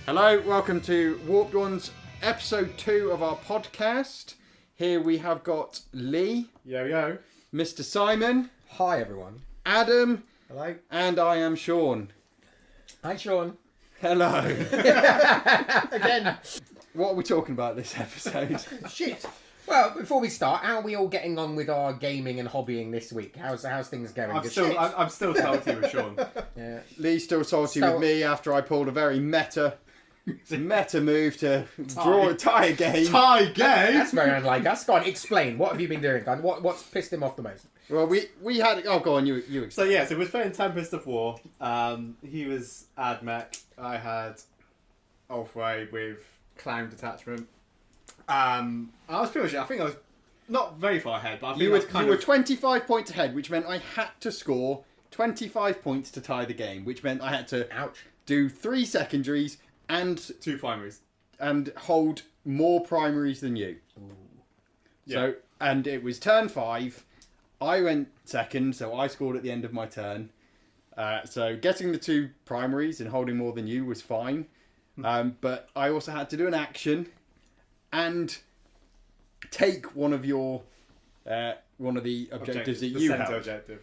Hello, welcome to Warped Ones, episode 2 of our podcast. Here we have got Lee. Yo. Mr. Simon. Hi, everyone. Adam. Hello. And I am Sean. Hi, Sean. Hello. Again. What are we talking about this episode? Shit. Well, before we start, how are we all getting on with our gaming and hobbying this week? How's things going? I'm Good still shit? I'm still salty with Sean. Yeah. Lee's still salty So- with me after I pulled a very meta move to draw a tie game. Tie game. That's very unlike us. Go on, explain. What have you been doing? Go on. What's pissed him off the most? Well, we had... Oh, go on, you So explain. we was playing Tempest of War. He was Admech. I had Ulfway with Clown Detachment. I was pretty much. I think I was not very far ahead, but I think You I were, was kind you were of 25 points ahead, which meant I had to score 25 points to tie the game, which meant I had to Ouch. do 3 secondaries and 2 primaries. hold more primaries than you. So, and it was turn 5. I went second, so I scored at the end of my turn. So getting the 2 primaries and holding more than you was fine. But I also had to do an action and take one of your one of the objectives that the you center have. objective.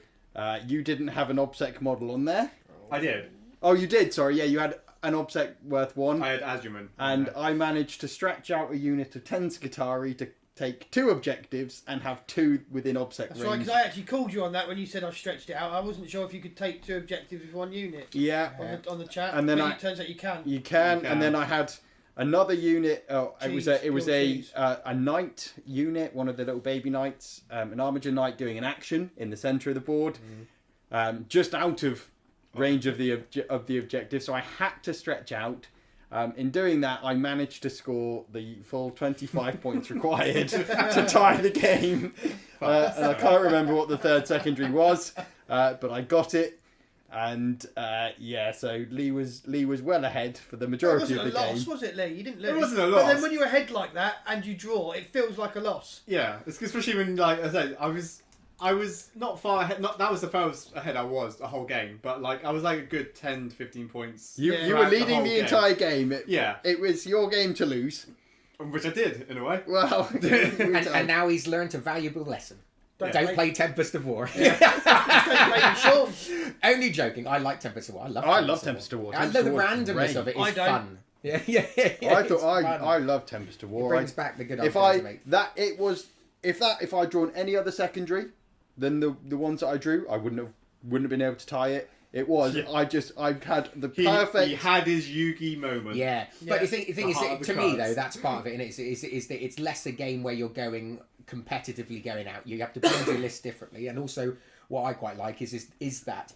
You didn't have an OBSEC model on there. I did. Oh, you did. Sorry, yeah, you had an OBSEC worth 1. I had Azuman. And I managed to stretch out a unit of 10 Skitarii to take 2 objectives and have 2 within OBSEC That's right, range. because I actually called you on that when you said I stretched it out. I wasn't sure if you could take 2 objectives with 1 unit Yeah, on the chat. And then but I- it turns out you can. you can. You can. And then I had another unit. Oh, it was Cheese, a knight unit, one of the little baby knights, an Armiger knight doing an action in the centre of the board, just out of range of the objective. So I had to stretch out. In doing that, I managed to score the full 25 points required to tie the game. And I can't remember what the third secondary was, but I got it. And so Lee was well ahead for the It majority wasn't of a the loss, game. was it, Lee? You didn't lose. It wasn't a But loss. then when you're ahead like that and you draw, it feels like a loss. Yeah, it's especially when, like I said, I was not far ahead. Not that was the furthest ahead I was the whole game, but like I was like a good 10 to 15 points. You Yeah. were throughout leading whole the game. entire game. Yeah, It was your game to lose. which I did in a way. Well, And now he's learned a valuable lesson. Don't play Tempest of War. Don't play with Sean. Only joking. I like Tempest of War. I love Tempest of War. I Tempest love the of War is randomness great. of it. I It's don't. fun. Yeah. I it's thought fun. I love Tempest of War. It brings back the good old if days, I mate. if I'd drawn any other secondary than the ones that I drew, I wouldn't have been able to tie it. It was Yeah. I had the He perfect. had his Yugi moment. Yeah, but the thing The is, heart of the to me cards. though, that's part of it, and is that it's less a game where you're going competitively going out. You have to build your list differently, and also what I quite like is that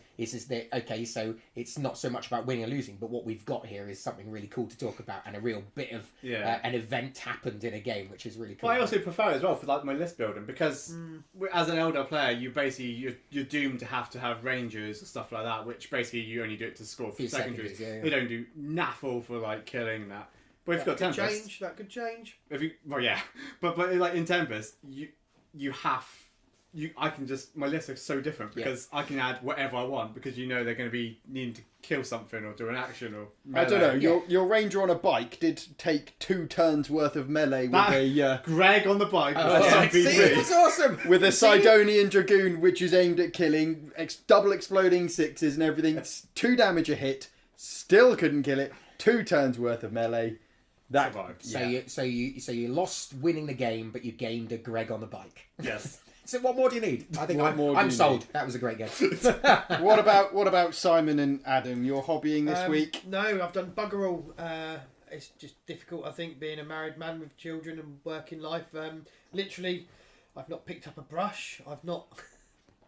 okay, so it's not so much about winning or losing, but what we've got here is something really cool to talk about, and a real bit of an event happened in a game, which is really cool. But I also prefer it as well for like my list building because as an elder player, you basically you're doomed to have rangers and stuff like that, which basically you only do it to score for Few secondaries. secondaries, yeah. They don't do naffle for like killing that. But if That you've got could Tempest, change. That could change. but like in Tempest, I can just my lists are so different because I can add whatever I want because they're going to be needing to kill something or do an action or I don't know. melee. Your ranger on a bike did take 2 turns worth of melee with Greg on the bike. Oh, was see, MVP. that's awesome. with a Sidonian Dragoon, which is aimed at killing, double exploding 6s and everything. 2 damage a hit, still couldn't kill it. 2 turns worth of melee. That Survived. So you lost winning the game, but you gained a Greg on the bike. Yes. So what more do you need? I think What more do I'm you sold. need? That was a great game. What about Simon and Adam? You're hobbying this week. No, I've done bugger all. It's just difficult, I think, being a married man with children and working life. Literally, I've not picked up a brush. I've not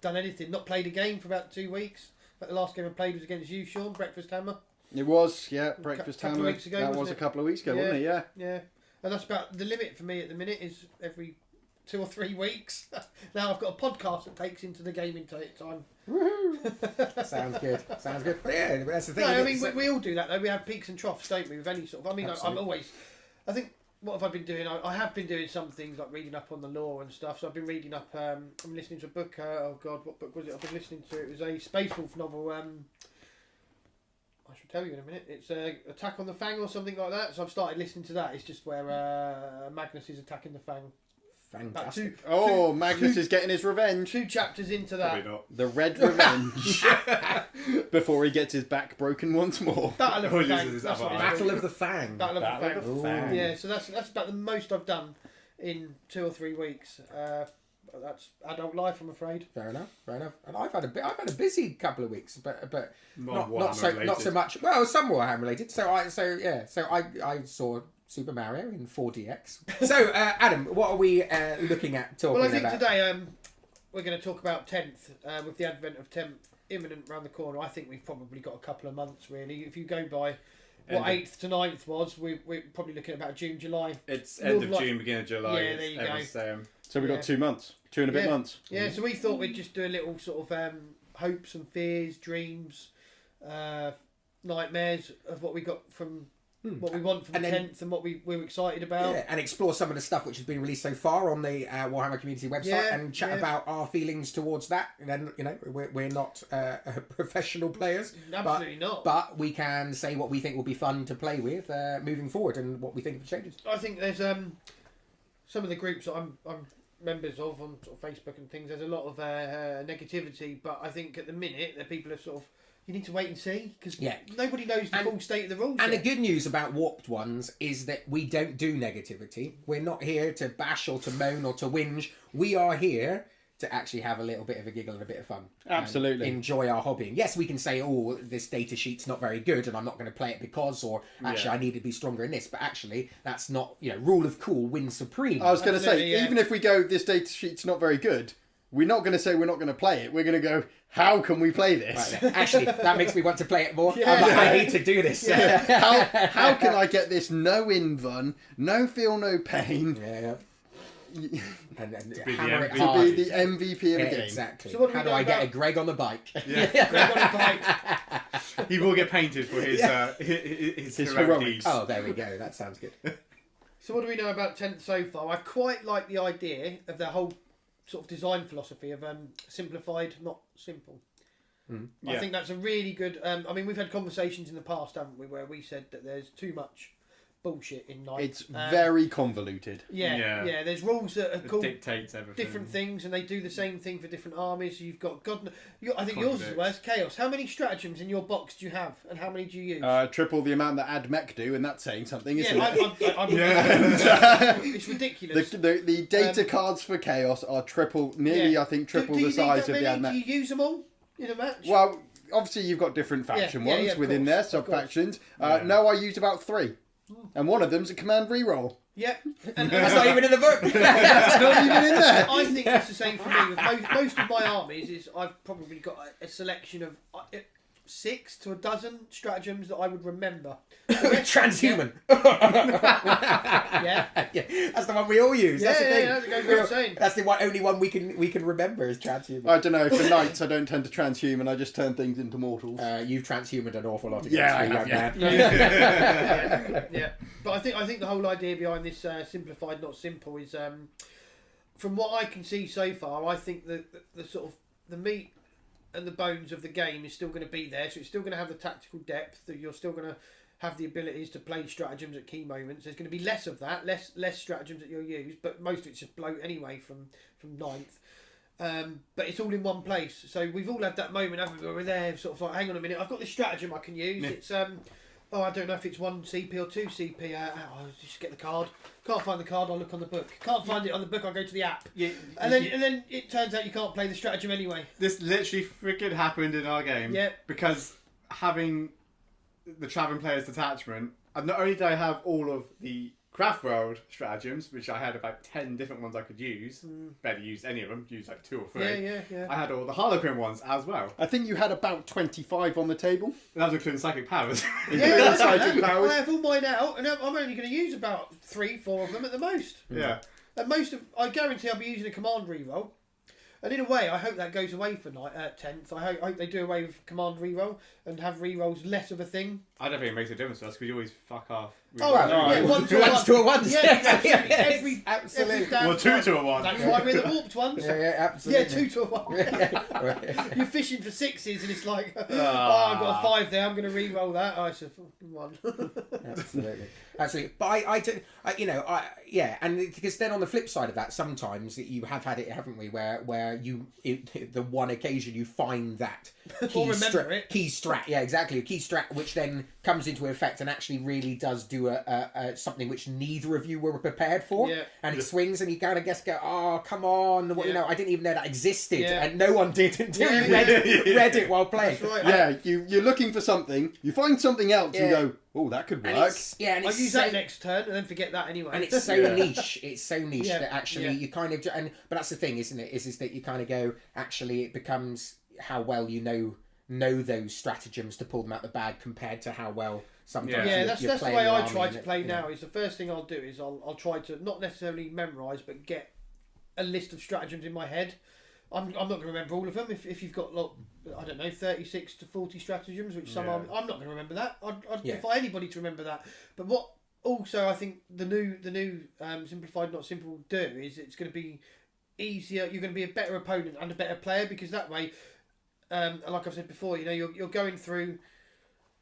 done anything. Not played a game for about 2 weeks. But the last game I played was against you, Sean, Breakfast Hammer. It was, breakfast couple of hammer. weeks ago, That wasn't was a it? couple of weeks ago, Yeah. wasn't it? Yeah. Yeah, and that's about the limit for me at the minute. Is every 2 or 3 weeks. Now I've got a podcast that takes into the gaming time. Sounds good. But yeah, that's the thing. No, I isn't mean it? we all do that though. We have peaks and troughs, don't we? With any sort of. I mean, I'm Absolutely. always. I think what have I been doing? I have been doing some things like reading up on the law and stuff. So I've been reading up. I'm listening to a book. Oh God, what book was it? I've been listening to. It was a Space Wolf novel. I shall tell you in a minute. It's Attack on the Fang or something like that. So I've started listening to that. It's just where Magnus is attacking the Fang. About Fantastic. Magnus is getting his revenge. 2 chapters into that. Probably not. The Red Revenge. Before he gets his back broken once more. Battle of Oh, the yes, Fang. it is That's what that it's one. Battle called. of the Fang. Battle of Battle the of Fang. the Fang. Yeah, so that's about the most I've done in 2 or 3 weeks. That's adult life, I'm afraid. Fair enough. And I've had a busy couple of weeks, but not Warhammer so much. Well, some Warhammer related. So I saw Super Mario in 4DX. So Adam, what are we looking at talking Well, I think about? today we're going to talk about 10th with the advent of 10th imminent round the corner. I think we've probably got a couple of months really. If you go by what 8th to 9th was, we're probably looking at about June, July. It's end of Like- June, beginning of July. Yeah, there you everyone's go. saying. So we've Yeah. got 2 months. 2 and a bit Yeah. months. Yeah, so we thought we'd just do a little sort of hopes and fears, dreams, nightmares of what we got from what we want from And the then- 10th and what we're excited about. Yeah, and explore some of the stuff which has been released so far on the Warhammer community website, Yeah, and chat yeah. about our feelings towards that. And then we're not professional players, Absolutely not. but we can say what we think will be fun to play with moving forward, and what we think of the changes. I think there's some of the groups that I'm members of on sort of Facebook and things. There's a lot of negativity, but I think at the minute that people are sort of you need to wait and see because Yeah. nobody knows the And- full state of the rules. And the yet. good news about Warped Ones is that we don't do negativity. We're not here to bash or to moan or to whinge. We are here to actually have a little bit of a giggle and a bit of fun. And Absolutely. enjoy our hobby. And yes, we can say, oh, this data sheet's not very good and I'm not going to play it because, or actually Yeah. I need to be stronger in this. But actually, that's not, rule of cool wins supreme. I was going to say, Absolutely, yeah. even if we go, this data sheet's not very good, we're not going to say we're not going to play it. We're going to go, how can we play this? Right, actually, that makes me want to play it more. Yeah. I'm like, I need to do this. How can I get this no invuln, no feel, no pain, Yeah. And be the hammer it MVP. to hard. be the MVP of the Yeah, game? exactly. So what do we How do know I get a about- Greg on the bike? Yeah. Greg on a bike. He will get painted for his His heroic heroics. deeds. Oh, there we go. That sounds good. So what do we know about 10th so far? I quite like the idea of their whole sort of design philosophy of simplified, not simple. I Yeah. think that's a really good. I mean, we've had conversations in the past, haven't we, where we said that there's too much bullshit in Knight. It's very convoluted. yeah. Yeah. There's rules that are It called dictates everything. different things, and they do the same thing for different armies. You've got I think yours is Contradicts. worse. Chaos. How many stratagems in your box do you have, and how many do you use? Triple the amount that AdMech do, and that's saying something, isn't yeah, it? I'm it's ridiculous. The data cards for Chaos are nearly, Yeah. I think, triple do you the size need of that the many? AdMech. Do you use them all in a match? Well, obviously you've got different faction Yeah, ones yeah, of within course, there, of sub course. factions. Yeah. No, I use about 3, and one of them's a command reroll. yeah. And That's not even in the book. It's not even in there. I think it's the same for me. With most of my armies, is I've probably got a selection of 6 to a dozen stratagems that I would remember. Transhuman. Yeah. Yeah, that's the one we all use. That's the Yeah, thing. yeah, that goes without saying. That's the only one we can remember is transhuman. I don't know. For knights, I don't tend to transhuman. I just turn things into mortals. You've transhumaned an awful lot. Yeah, I against me, have, young yeah. man. Yeah. But I think the whole idea behind this simplified, not simple, is from what I can see so far. I think that the sort of the meat and the bones of the game is still going to be there. So it's still going to have the tactical depth. That you're still going to have the abilities to play stratagems at key moments. There's going to be less of that, less stratagems that you'll use, but most of it's just bloat anyway from 9th. But it's all in one place. So we've all had that moment, haven't we, where we're there, sort of like, hang on a minute, I've got this stratagem I can use. Yeah. It's I don't know if it's 1 CP or 2 CP. I'll just get the card. Can't find the card. I'll look on the book. Can't find it on the book. I'll go to the app. Yeah, And then it turns out you can't play the stratagem anyway. this literally freaking happened in our game. Yeah. Because having the traveling players detachment, and not only did I have all of the Craft World stratagems, which I had about 10 different ones I could use, barely used any of them, used like 2 or 3. Yeah. I had all the Harlequin ones as well. I think you had about 25 on the table. And that was including psychic powers. Including psychic powers. I have all mine out, and I'm only going to use about 3-4 of them at the most. Yeah. And I guarantee I'll be using a command reroll. And in a way, I hope that goes away for 10th. I hope they do away with command reroll and have rerolls less of a thing. I don't think it makes a difference to us because you always fuck off. Oh, Well, no, yeah, it one to a Once to a one. Yeah, absolutely. Every Absolutely. damn Well, 2 time. to a 1. That's why we're the warped ones. Yeah, absolutely. Yeah, 2 to a 1. Yeah. You're fishing for sixes and it's like, oh, Ah. I've got a 5 there, I'm going to re-roll that. Oh, it's a 1. Absolutely. But I do, yeah, and because then on the flip side of that, sometimes you have had it, haven't we, where the one occasion you find that Or remember it. key strat, yeah, exactly, a key strat, which then comes into effect and actually really does do a something which neither of you were prepared for, Yeah. and it swings, and you kind of go, oh, come on, what, Yeah. I didn't even know that existed, Yeah. and no one did until Yeah, you yeah. read it while playing. That's right. Yeah, you're looking for something, you find something else, and Yeah. go, oh, that could And work. and I'll it's use so- that next turn and then forget that anyway. and it's so Yeah. niche. It's so niche Yeah, that actually yeah. you kind of but that's the thing, isn't it? Is that you kind of go, actually it becomes how well you know those stratagems to pull them out the bag compared to how well sometimes Yeah, you're, that's you're the playing way your I army try and to it, play you know. now. Is the first thing I'll do is I'll try to not necessarily memorise but get a list of stratagems in my head. I'm not going to remember all of them. If you've got I don't know 36 to 40 stratagems, which some Yeah. are, I'm not going to remember that. I'd Yeah. defy anybody to remember that. But what also I think the new simplified not simple do is it's going to be easier. You're going to be a better opponent and a better player because that way, like I've said before, you're going through.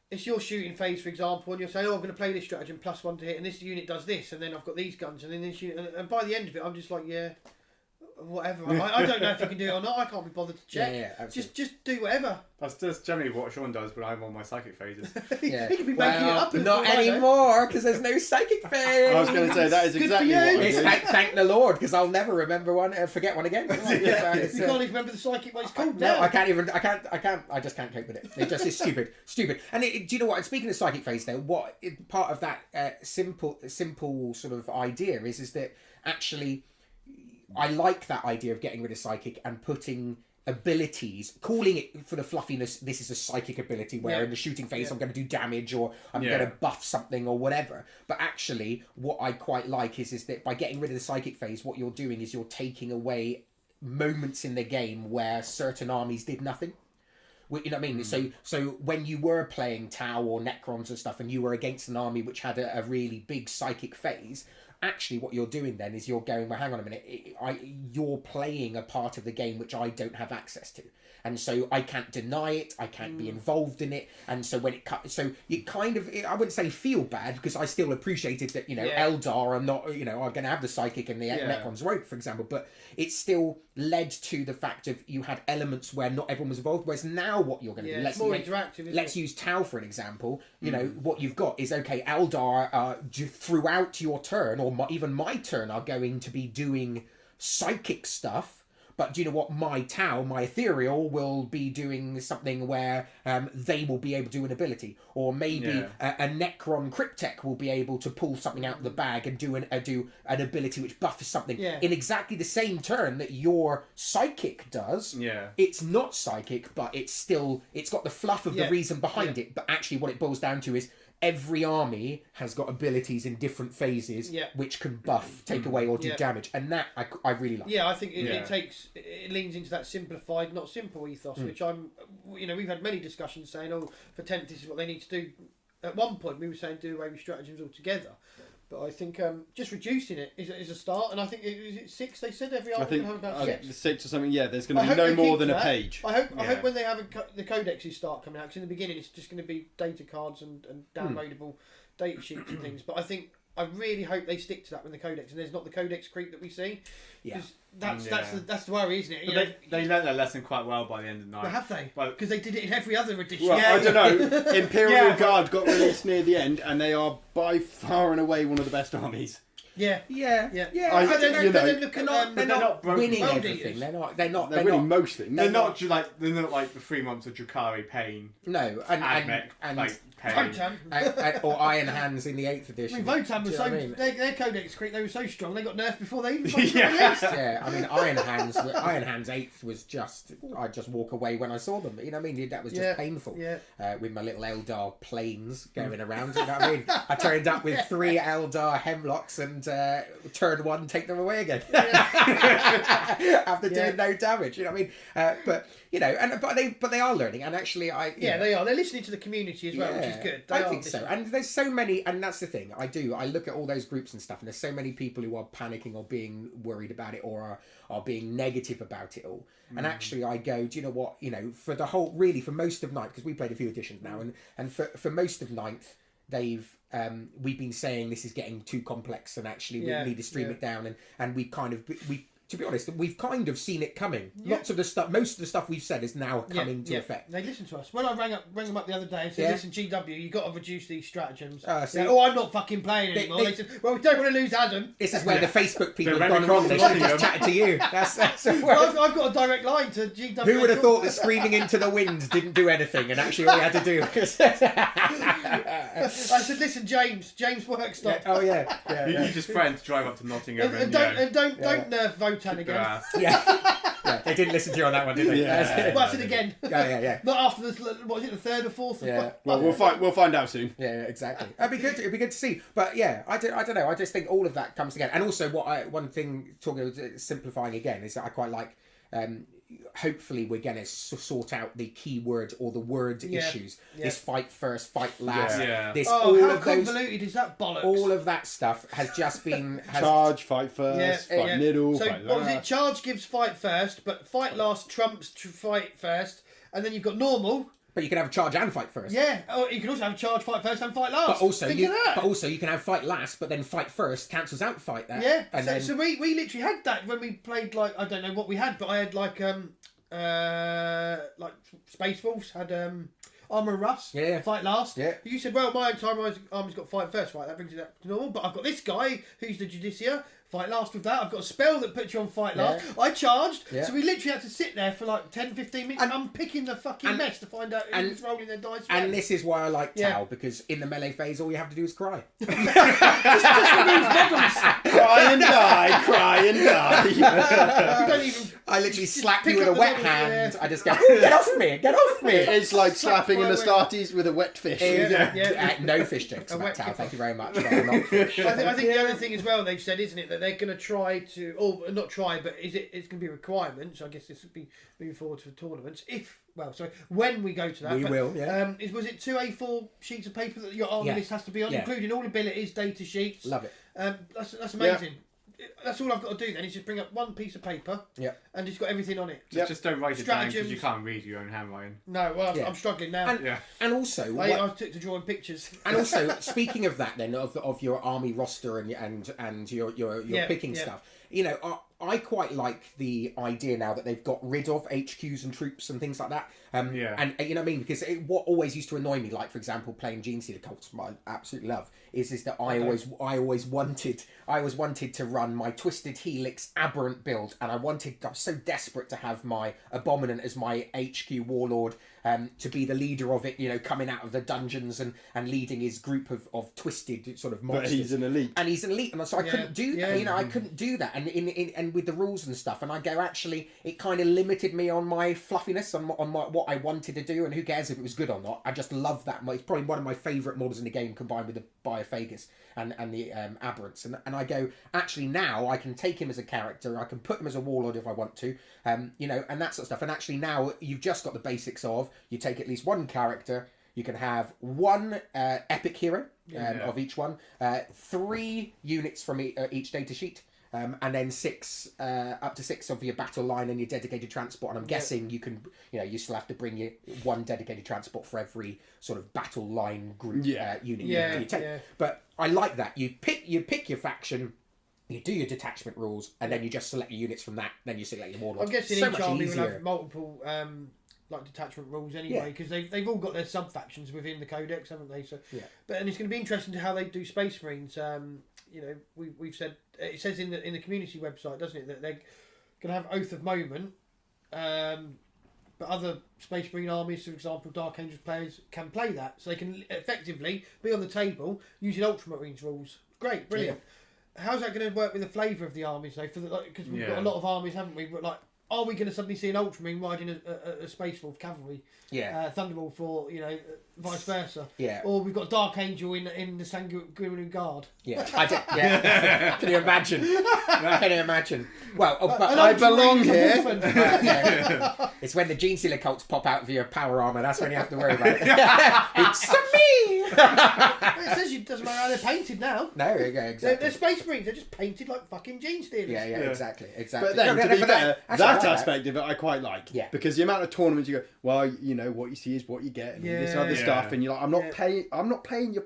It's your shooting phase, for example, and you'll say, "Oh, I'm going to play this stratagem +1 to hit, and this unit does this, and then I've got these guns, and then this unit." And by the end of it, I'm just like, "Yeah, whatever." I don't know if you can do it or not. I can't be bothered to check. Yeah, absolutely. Just do whatever. That's generally what Sean does when I'm on my psychic phases. Yeah. He could be making it up. Not for all I know. anymore, because there's no psychic phase. I was going to say, that is Good for exactly you. what I It's do. thank the Lord, because I'll never remember one, forget one again. You can't even remember the psychic what it's called No, now. I just can't cope with it. It just is stupid. And do you know what? And speaking of psychic phase, though, part of that simple sort of idea is that actually, I like that idea of getting rid of psychic and putting abilities, calling it for the fluffiness. This is a psychic ability where Yeah. in the shooting phase Yeah. I'm going to do damage or I'm Yeah. going to buff something or whatever. But actually, what I quite like is that by getting rid of the psychic phase, what you're doing is you're taking away moments in the game where certain armies did nothing. You know what I mean? So when you were playing Tau or Necrons and stuff, and you were against an army which had a really big psychic phase, actually what you're doing then is you're going, well, hang on a minute, you're playing a part of the game which I don't have access to. And so I can't deny it, I can't be involved in it, and so when so you kind of, I wouldn't say feel bad, because I still appreciated that, Yeah. Eldar are not, are going to have the psychic and the Yeah. Necrons won't, for example, but it still led to the fact of you had elements where not everyone was involved, whereas now what you're going to Yeah, do, it's more interactive, isn't let's it? use Tau for an example. What you've got is, okay, Eldar throughout your turn, or even my turn, are going to be doing psychic stuff. But do you know what? My Tau, my Ethereal, will be doing something where they will be able to do an ability. Or maybe a Necron Cryptek will be able to pull something out of the bag and do an ability which buffs something. Yeah. In exactly the same turn that your Psychic does. Yeah. It's not psychic, but it's got the fluff of the Yeah. reason behind it. But actually what it boils down to is every army has got abilities in different phases Yeah. which can buff, take away, or do Yeah. damage. And that I really like. Yeah, I think Yeah. it leans into that simplified, not simple ethos, which we've had many discussions saying, oh, for 10th, this is what they need to do. At one point, we were saying do away with stratagems altogether. But I think just reducing it is a start, and I think is it 6? They said every I army think can have about 6. 6 or something, yeah, there's going I to be hope no they more keep than a that. page. I hope Yeah. when they have the codexes start coming out, because in the beginning it's just going to be data cards and downloadable data sheets and things. But I really hope they stick to that with the codex, and there's not the codex creep that we see. Yeah. 'Cause that's Yeah. that's the worry, isn't it? You But know, they learnt their lesson quite well by the end of the but night. have they? Well- Because they did it in every other edition. Well, Yeah. I don't know. Imperial Yeah, but- Guard got released near the end, and they are by far and away one of the best armies. Yeah. Yeah, Yeah. I- But then, you know, but then look they're at not, they're they're not not broken winning world everything. eaters. They're winning not. most things. They're not like the 3 months of Drakari Pain, No, and like Pain. Votan. or Iron Hands in the 8th I edition. mean, Votan was Do you so know what I mean? their codex creep. They were so strong. They got nerfed before they even got Yeah. released. Yeah, I mean, Iron Hands 8th was just, I'd just walk away when I saw them. You know what I mean? That was just Yeah, painful. yeah. With my little Eldar planes going around. You know what I mean? I turned up with 3 Eldar Hemlocks and turn 1, take them away again. After Yeah. doing no damage. You know what I mean? But they are learning. And actually, Yeah, they are. They're listening to the community as well, Yeah. which is good. They I are think so. different. And there's so many, and that's the thing. I look at all those groups and stuff, and there's so many people who are panicking or being worried about it or are being negative about it all. And actually, I go, do you know what? You know, for the whole, really, for most of ninth, because we played a few editions now, and for most of ninth, we've been saying this is getting too complex, and actually we need to stream it down, and we kind of to be honest, we've kind of seen it coming. Lots of the stuff, most of the stuff we've said is now coming to effect. They listen to us. When I rang them up the other day and said, "Listen, GW, you got to reduce these stratagems." See, I'm not fucking playing anymore. They said, "Well, we don't want to lose Adam." This is where the Facebook people They're have gone wrong. They should have just Nottingham. chatted to you. That's Well, I've got a direct line to GW. who would have thought that screaming into the wind didn't do anything, and actually all we had to do was... I said, "Listen, James Workstop." Oh yeah. You just threatened to drive up to Nottingham And don't nerf Votan again. Yeah, they didn't listen to you on that one, did they? Yeah. Well, I said again. Yeah. Not after the what was it, the third or fourth? Yeah. Well, we'll find out soon. Yeah, exactly. It'd be good to see. But yeah, I don't know. I just think all of that comes together. And also, one thing simplifying again is that I quite like. Hopefully, we're going to sort out the keyword or the word issues. Yeah. This fight first, fight last. Yeah. This Oh, all how of those. convoluted is that bollocks? All of that stuff has just been Charge, fight first, fight middle, So fight what was it? last. Charge gives fight first, but fight last trumps fight first, and then you've got normal. But you can have a charge and fight first. Yeah. Oh, you can also have charge, fight first, and fight last. But also, Think of that. you can have fight last, but then fight first cancels out fight that. Yeah. And So, then, so we literally had that when we played, like, I don't know what we had, but I had like Space Wolves had Armour Rust. Yeah. Fight last. Yeah. You said, well, my entire army's got fight first, right? That brings it up to normal. But I've got this guy who's the Judicia. Fight last with that. I've got a spell that puts you on fight last. I charged. Yeah. So we literally had to sit there for like 10, 15 minutes unpicking the fucking mess to find out who was rolling their dice. and this is why I like Yeah. Tau, because in the melee phase, all you have to do is cry. just removes models. Cry and die, cry and die. You don't even. I literally slap pick you with a up the wet models, hand. yeah. I just go, "Ooh, get off me, get off me." It's like slapping an my Astartes with a wet fish. No fish jokes A about wet Tau. kickoff. Thank you very much. No, not fish. I think the other thing as well they've said, isn't it, that they're going to try to, or not try, but it's going to be a requirement. So I guess this would be moving forward to the tournaments. When we go to that, We will, yeah. Was it 2 A4 sheets of paper that your army Yeah. list has to be on, Yeah. including all abilities, data sheets? Love it. That's amazing. That's all I've got to do then is just bring up one piece of paper Yeah. and it's got everything on it. Just don't write it down because Stratagems. you can't read your own handwriting. No, well, Yeah. I'm struggling now. And, and also, I took to drawing pictures. and also, speaking of that, then of your army roster and your picking yeah. stuff, you know, I quite like the idea now that they've got rid of HQs and troops and things like that. And you know what I mean, because what always used to annoy me, like for example, playing Gene Stealer Cults, I absolutely love, is that I always wanted to run my Twisted Helix Aberrant build, and I was so desperate to have my Abominant as my HQ warlord, to be the leader of it, you know, coming out of the dungeons and leading his group of twisted sort of monsters. But he's an elite. And he's an elite, and so I couldn't do that. Yeah. You know, I couldn't do that, and with the rules and stuff. And I go, actually, it kind of limited me on my fluffiness, on what I wanted to do, and who cares if it was good or not. I just love that. It's probably one of my favourite models in the game, combined with the Biophagus and the Aberrants. And I go, actually, now I can take him as a character. I can put him as a warlord if I want to, you know, and that sort of stuff. And actually, now you've just got the basics of you take at least one character. You can have one epic hero of each one, 3 units from each data sheet, and then 6 up to 6 of your battle line and your dedicated transport. And I'm guessing you can, you know, you still have to bring your one dedicated transport for every sort of battle line group unit you take. Yeah. But I like that. You pick your faction. You do your detachment rules, and then you just select your units from that. Then you select your warlords. I'm guessing so each much army will easier. have multiple like detachment rules anyway, because they've all got their sub factions within the codex, haven't they? So and it's going to be interesting to how they do Space Marines. You know, we've said it says in the community website, doesn't it, that they're going to have Oath of Moment, but other Space Marine armies, for example, Dark Angels players can play that, so they can effectively be on the table using Ultramarines rules. Great, brilliant. How's that going to work with the flavour of the armies though? Because we've got a lot of armies, haven't we? But like, are we going to suddenly see an Ultramarine riding a Space Wolf cavalry? Thunderbolt for, you know, vice versa. Yeah. Or we've got Dark Angel in the Sanguinary Guard. Yeah, Can you imagine? Can you imagine? Well, but I belong here. yeah. It's when the Gene Stealer cults pop out of your power armor. That's when you have to worry about it. It's me. It says it doesn't matter how they're painted now. No, yeah, exactly. They're Space Marines. They're just painted like fucking Gene Stealers. Yeah, exactly. But then, No, to be but fair, actually, I that like aspect of it I quite like. Yeah. Because the amount of tournaments you go, well, you know, what you see is what you get, and all this Yeah. other Yeah. stuff, and you're like, I'm not Yeah. playing your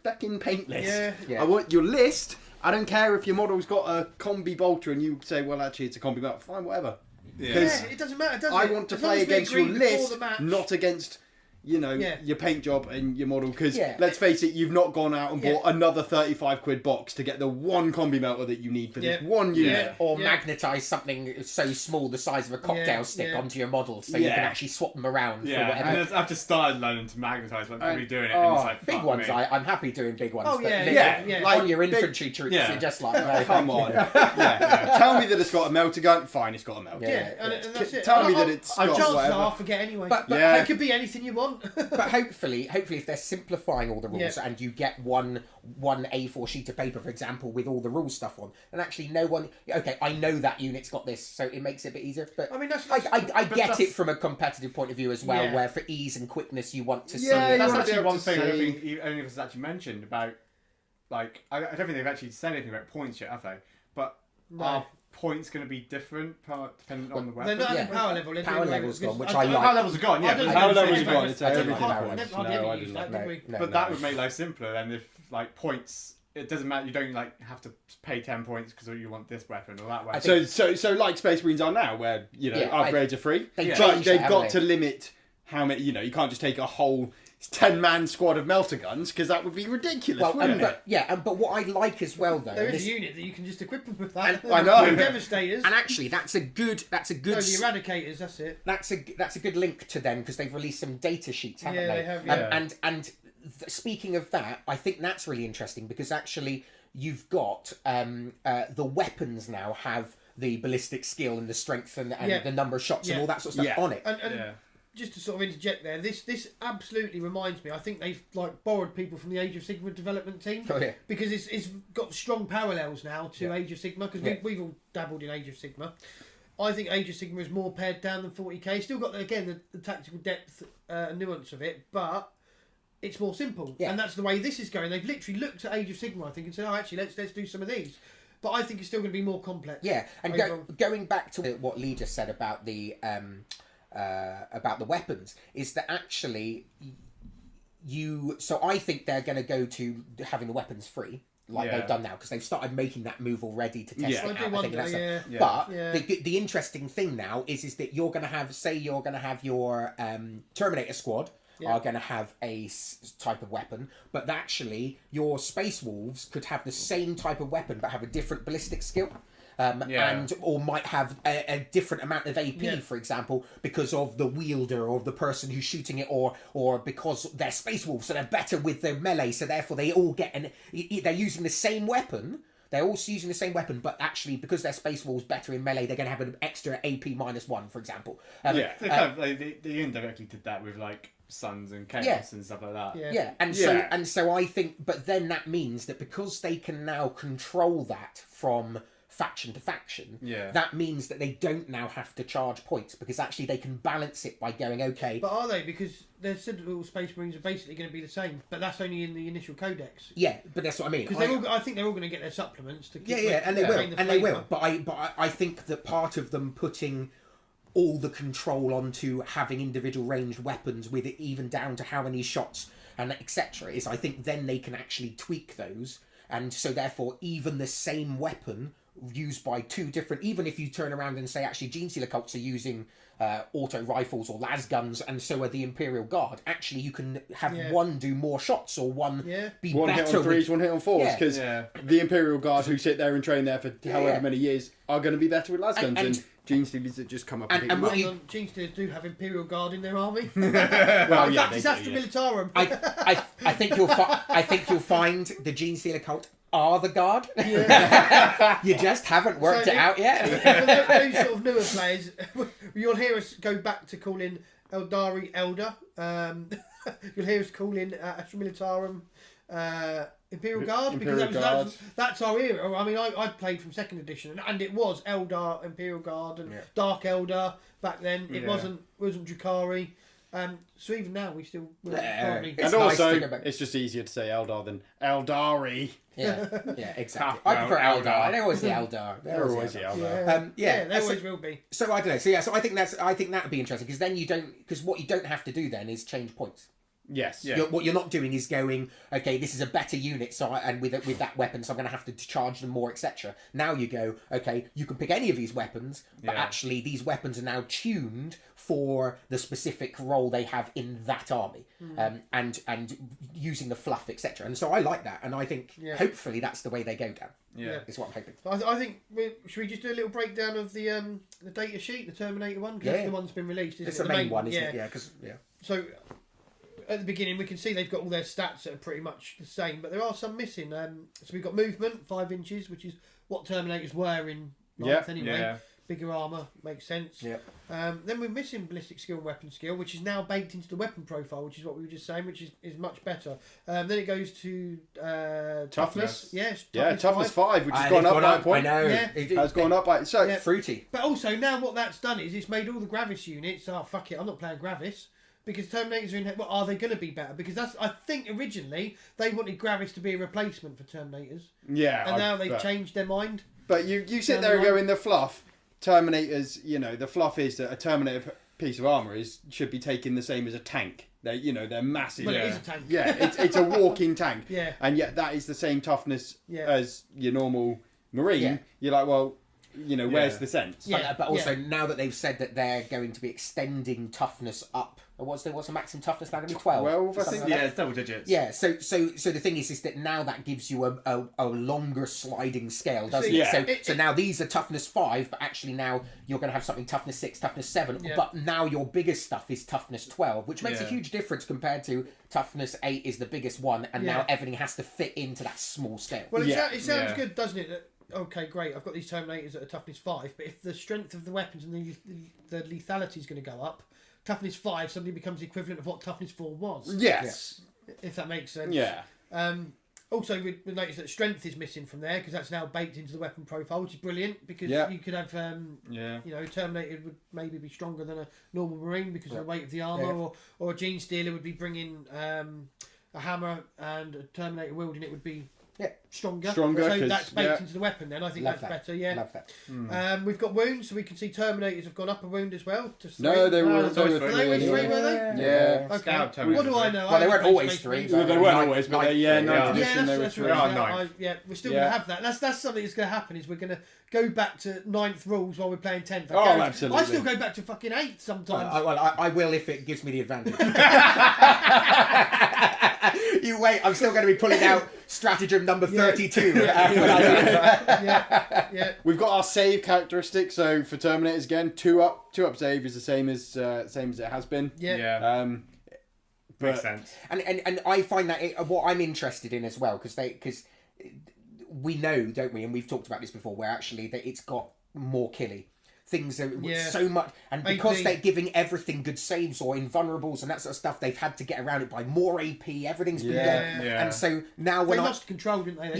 fucking paint list. Yeah. Yeah. I want your list. I don't care if your model's got a combi bolter and you say, well, actually, it's a combi bolter. Fine, whatever. Yeah. Because It doesn't matter, does it? I want to As long play as we against your agree before list, the match. not against, you know, Yeah. your paint job and your model. Because Yeah. let's face it, you've not gone out and Yeah. bought another 35 quid box to get the one combi melter that you need for this Yeah. one unit. Yeah. Or magnetise something so small the size of a cocktail Yeah, stick yeah. onto your model so you Yeah. can actually swap them around for Yeah, whatever. and I've just started learning to magnetise, like probably doing it, oh, and it's like Big fuck ones, me. I'm happy doing big ones. Oh, but yeah, big- yeah. Like on your big- infantry troops, yeah. you're just like, no, Come on. Yeah. Tell me that it's got a melter gun. Fine, it's got a melter. Yeah, and that's it. Tell me that it's got chances whatever. are I'll forget anyway. But Yeah. It could be anything you want. But hopefully, if they're simplifying all the rules Yeah. and you get one A4 sheet of paper, for example, with all the rule stuff on, and actually no one, okay, I know that unit's got this, so it makes it a bit easier. But I mean, that's I but get that's- it from a competitive point of view as well, Yeah. where for ease and quickness you want to see. Yeah, it. you That's wanna be actually able one to thing I don't see- think any of us has actually mentioned about, like, I don't think they've actually said anything about points yet, have they? But No. are points going to be different depending on the They're weapon? not Yeah. having power level. they're Power doing level's because gone, which I I don't- like. Power levels are gone, yeah. I don't but think Power how levels levels are are gone, gone. it's I don't everything like at power once. levels. Hardly ever No, I use didn't that, like did we? No, But no, that no. would make life simpler then if, like, points, it doesn't matter, you don't, like, have to pay 10 points because you want this weapon or that weapon. So like Space Marines are now, where, you know, Yeah, upgrades are free. They've But changed they've it, got haven't to limit how many, you know, you can't just take a whole 10-man squad of melter guns, because that would be ridiculous, Well, wouldn't it? but what I like as well though, There is this- a unit that you can just equip them with that. I know. The Devastators. and actually that's a good No, the Eradicators, that's it. that's a good link to them because they've released some data sheets, haven't Yeah, they? they have, yeah. And speaking of that, I think that's really interesting because actually you've got the weapons now have the ballistic skill and the strength and Yeah. the number of shots and Yeah. all that sort of stuff Yeah. on it. And Yeah. just to sort of interject there, this absolutely reminds me. I think they've like borrowed people from the Age of Sigma development team Oh, yeah. because it's got strong parallels now to Yeah. Age of Sigma because Yeah. we've all dabbled in Age of Sigma. I think Age of Sigma is more pared down than 40k. Still got the tactical depth and nuance of it, but it's more simple. Yeah. And that's the way this is going. They've literally looked at Age of Sigma, I think, and said, "Oh, actually, let's do some of these." But I think it's still going to be more complex. Yeah, and overall. going back to what Lee just said about the weapons, is that actually so I think they're going to go to having the weapons free. Like Yeah. they've done now because they've started making that move already to test Yeah. it I out. do I think wonder, that's yeah. But Yeah. the interesting thing now is that you're going to have, say, you're going to have your Terminator squad Yeah. are going to have a type of weapon, but actually your Space Wolves could have the same type of weapon but have a different ballistic skill. Yeah. Or might have a different amount of AP, Yeah. for example, because of the wielder or the person who's shooting it, or because they're Space Wolves, so they're better with their melee, so therefore they all get they're using the same weapon. They're also using the same weapon, but actually because they're Space Wolves better in melee, they're going to have an extra AP -1, for example. Yeah. They kind of, like, they indirectly did that with, like, Suns and Chaos Yeah. and stuff like that. Yeah. Yeah, and Yeah. so I think, but then that means that because they can now control that from faction to faction, Yeah. that means that they don't now have to charge points because actually they can balance it by going, okay, But are they? Because they said that all Space Marines are basically going to be the same, but that's only in the initial codex. yeah, but that's what I mean. Because I think they're all going to get their supplements to keep Yeah, and they maintain will, the and they flavour. will. But I think that part of them putting all the control onto having individual ranged weapons with it, even down to how many shots and etc., is I think then they can actually tweak those, and so therefore even the same weapon used by two different, even if you turn around and say actually Gene Stealer cults are using auto rifles or las guns and so are the Imperial Guard, actually you can have Yeah. one do more shots or one Yeah. be One better hit on threes, with, one hit on fours, Yeah. because Yeah. the Imperial Guard who sit there and train there for however Yeah. many years are going to be better with las guns, And- and Gene Stealers that just come up and, and pick them what up. you- Hang on, Gene Stealers do have Imperial Guard in their army. Well, In yeah, fact, they it's do, Astra yeah. Militarum. I think you'll find the Gene Stealer cult are the guard. You just haven't worked So it out yet. For those sort of newer players, you'll hear us go back to calling Eldari Elder. you'll hear us calling Astra Militarum Imperial Guard, Imperial because Guard. that's our era. I mean, I played from 2nd edition, and it was Eldar Imperial Guard and Dark Eldar back then. It wasn't Drukhari. So even now we still probably. It's And nice also, to go back. it's just easier to say Eldar than Eldari. Yeah, exactly. Tough I prefer Eldar. Eldar. They're always the Eldar. They're always the Eldar. They always will be. So I don't know. So I think that would be interesting, because then because what you don't have to do then is change points. Yes. Yeah. What you're not doing is going, okay, this is a better unit, so with that weapon, so I'm going to have to charge them more, etc. Now you go, okay, you can pick any of these weapons, but actually these weapons are now tuned for the specific role they have in that army, and using the fluff, etc. And so I like that, and I think hopefully that's the way they go down. Yeah. Is what I'm hoping. I think should we just do a little breakdown of the data sheet, the Terminator one, because that's the one that's been released. It's the main one, isn't it? Yeah, because So at the beginning, we can see they've got all their stats that are pretty much the same, but there are some missing. So we've got movement, 5 inches, which is what Terminators were in ninth anyway. Yeah. Bigger armour, makes sense. Yeah. Then we're missing ballistic skill and weapon skill, which is now baked into the weapon profile, which is what we were just saying, which is much better. Then it goes to toughness. Yes. Toughness 5, which has they've gone up by a I point. know. Yeah. Has gone up by... So, Fruity. But also, now what that's done is it's made all the Gravis units, fuck it, I'm not playing Gravis. Because Terminators are in... Well, are they going to be better? Because I think originally they wanted Gravis to be a replacement for Terminators. yeah. And now they've changed their mind. But you sit there and go, in the fluff, Terminators, the fluff is that a Terminator piece of armour should be taken the same as a tank. They're massive. Well, it is a tank. Yeah, it's a walking tank. Yeah. And yet that is the same toughness as your normal Marine. Yeah. You're like, well, where's the sense? Yeah. But also now that they've said that they're going to be extending toughness up, what's the maximum toughness now going to be 12? 12, I Something think. like that? It's double digits. Yeah, so the thing is that now that gives you a longer sliding scale, doesn't See, it? So now these are toughness 5, but actually now you're going to have something toughness 6, toughness 7, but now your biggest stuff is toughness 12, which makes a huge difference compared to toughness 8 is the biggest one, and now everything has to fit into that small scale. Well, it sounds good, doesn't it? That, okay, great, I've got these Terminators at a toughness 5, but if the strength of the weapons and the lethality is going to go up, toughness 5 suddenly becomes the equivalent of what toughness 4 was. Yes. If that makes sense. Yeah. Also, we noticed that strength is missing from there because that's now baked into the weapon profile, which is brilliant because you could have, Terminator would maybe be stronger than a normal Marine because of the weight of the armour, or a Gene Stealer would be bringing a hammer, and a Terminator wielding it would be stronger. So that's baked into the weapon then. I think that's better, Love that. We've got wounds, so we can see Terminators have gone up a wound as well. To 3. No, they were Were they always 3, were they? Yeah. Okay. Scout Terminators. What do I know? Well, they I weren't haven't always played 3. Space Well, Marine. they weren't always, but ninth Yeah, edition they were that's 3. right. Yeah, We're still going to have that. That's something that's going to happen. Is we're going to go back to 9th rules while we're playing 10th. Oh, absolutely. I still go back to fucking 8 sometimes. I will if it gives me the advantage. You wait, I'm still going to be pulling out stratagem number 32. We've got our save characteristic. So for Terminators again, 2 up save is the same as it has been. Makes sense. And I find that what I'm interested in as well, because we know, don't we, and we've talked about this before, where actually that it's got more killy. Things are so much, and because they're giving everything good saves or invulnerables and that sort of stuff, they've had to get around it by more AP. Everything's been done, and so now when they lost control, didn't they?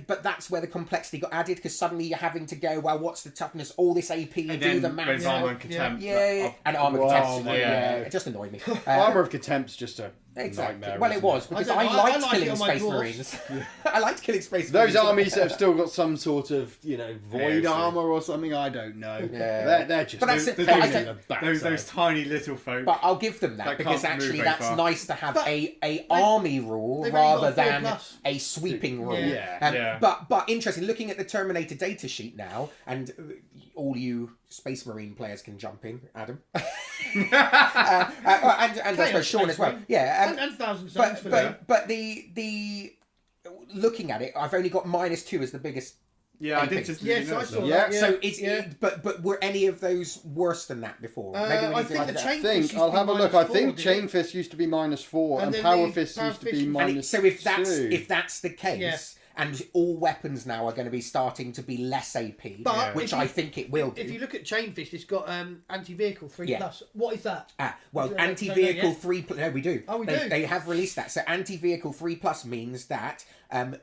But that's where the complexity got added, because suddenly you're having to go, well, what's the toughness? All this AP, do the maths. Armour and Contempt. And Armour Contempt. It just annoyed me. Armour of Contempt's just a nightmare. Well, it was because I liked killing Space Marines. I liked killing Space Marines. Those armies that have still got some sort of void armour or something, I don't know. Yeah. They're just. But that's it. Those tiny little folk. But I'll give them that because actually that's nice to have a army rule they've rather only got a 4+. than a sweeping rule. Yeah. But interesting, looking at the Terminator data sheet now, and all you Space Marine players can jump in, Adam, and I suppose Sean as well. Yeah, and Thousand Suns for them. but the looking at it, I've only got -2 as the biggest. I did just. Yes, I saw Yeah. that. So but were any of those worse than that before? Maybe we I need to think look the at that. chain fist used to I'll be have a look. -4, I think didn't Chain it? Fist used to be -4 and then Power the Fist Power used to be Fist was- And minus. so if that's two. the case, And all weapons now are going to be starting to be less AP, But which if you- I think it will do. If you look at Chain Fist, it's got anti-vehicle 3+. Yeah. What is that? Well, Don't know anti-vehicle yet. 3 no, we do. Oh, we they, do? They have released that. So anti-vehicle 3+ means that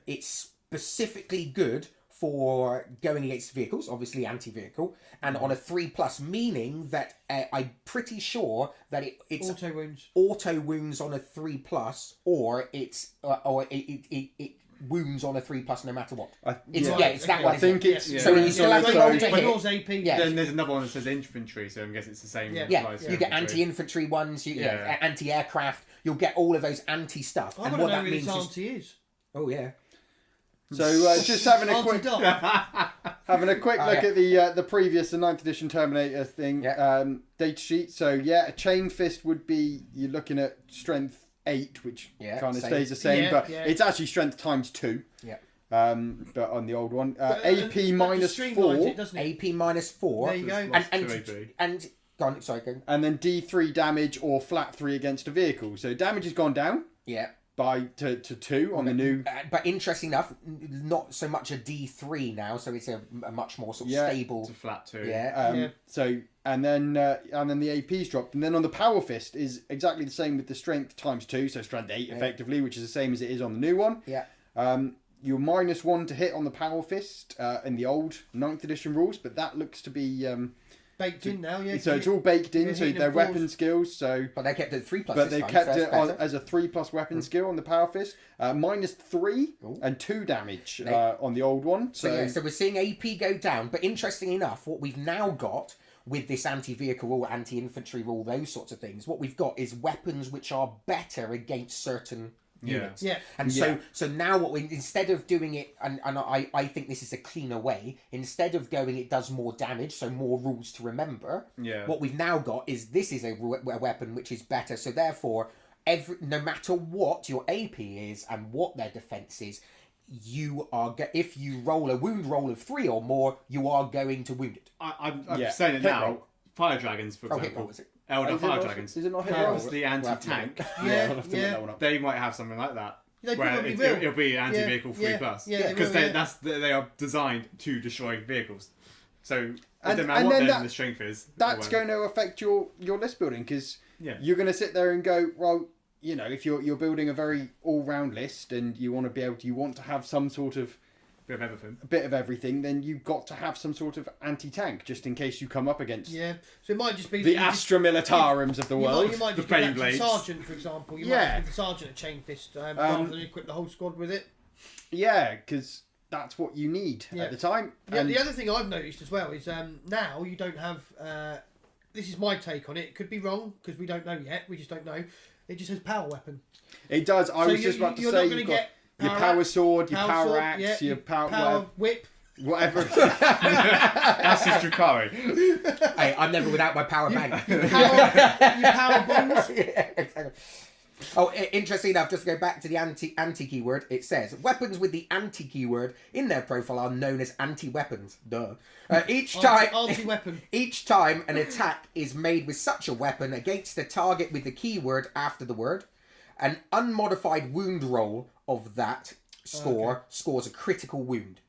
it's specifically good for going against vehicles, obviously anti-vehicle, and on a 3+, meaning that I'm pretty sure that it's Auto wounds. auto wounds on a 3+, or it wounds on a 3+ no matter what. It's that okay. one. I think it's Yeah. So you still have to roll to It hit. was AP. Yeah. Then there's another one that says infantry, so I'm guessing it's the same. Yeah. Yeah, applies to you get infantry. anti-infantry ones, Yeah. anti-aircraft. You'll get all of those anti-stuff, I and want what to know that who means this is, auntie is. oh yeah, So just having a quick Anti-Doc. having a quick Oh, look yeah. at the previous, the 9th edition Terminator thing, Yeah. data sheet. So yeah, a chain fist would be, you're looking at strength 8, which Yeah, kind of same. stays the same, Yeah, but yeah. it's actually strength times 2. Yeah. But on the old one, But, AP that minus just streamlines 4, it, doesn't it? AP minus 4. There you go. and Lost and 2 AP. and go on, sorry, go. and then D3 damage or flat 3 against a vehicle. So damage has gone down Yeah. to 2 on the new. But interesting enough, not so much a D3 now, so it's a much more sort of Yeah. stable. It's a flat 2. Yeah. Yeah. So and then the AP's dropped, and then on the power fist is exactly the same with the strength times 2, so strength 8 effectively, which is the same as it is on the new one. Yeah. You're minus 1 to hit on the power fist in the old 9th edition rules, but that looks to be Baked in now, yeah. so it's all baked in. you're So hitting their them fours. weapon skills. So But they kept it 3+. but this they've time, kept so it that's on, better. as a 3+ weapon skill on the power fist. Minus 3 Ooh. and 2 damage They- on the old one. So yeah, so we're seeing AP go down. But interesting enough, what we've now got with this anti-vehicle rule, anti-infantry rule, those sorts of things, what we've got is weapons which are better against certain units. Yeah. And Yeah. so now what we, instead of doing it, and I think this is a cleaner way, instead of going it does more damage, so more rules to remember, Yeah. what we've now got is this is a weapon which is better, so therefore no matter what your AP is and what their defense is, you are if you roll a wound roll of 3 or more, you are going to wound it. I'm Yeah. saying it Hit now. roll. Fire dragons, for Oh, hit example. roll, was it? Elder Is it fire not- dragons. Is it not hit Power. roll? Obviously, anti-tank. I'll Yeah, have to look yeah. that one up. They might have something like that. They where probably it, will. it'll be anti-vehicle 3+. Yeah, they Because will, they are designed to destroy vehicles. So it And- doesn't matter and what then then the strength is. That's or going to affect your list building, because Yeah. you're going to sit there and go, well, you know, if you're building a very all-round list and you want to be able to, you want to have some sort of bit of everything. a bit of everything, then you've got to have some sort of anti-tank just in case you come up against Yeah. So it might just be the that you just- Astra Militarums of the world. You might The just give that to the Beyblades. sergeant, for example. You Yeah. might give the sergeant a chain fist rather than equip the whole squad with it. Yeah, because that's what you need Yeah. at the time. Yeah, And the other thing I've noticed as well is now you don't have. This is my take on it. It could be wrong because we don't know yet. We just don't know. It just says power weapon. it does. I So was just about to you're say not you've gonna got get your power axe, sword, your power sword, axe, yeah, your power, whip. whatever. That's just Drakari. Hey, I'm never without my power bank. Power bombs. Yeah, exactly. Oh, interesting enough, just to go back to the anti keyword, it says weapons with the anti keyword in their profile are known as anti-weapons. Duh. Each time Anti-weapon. Each time an attack is made with such a weapon against a target with the keyword after the word, an unmodified wound roll of that scores a critical wound.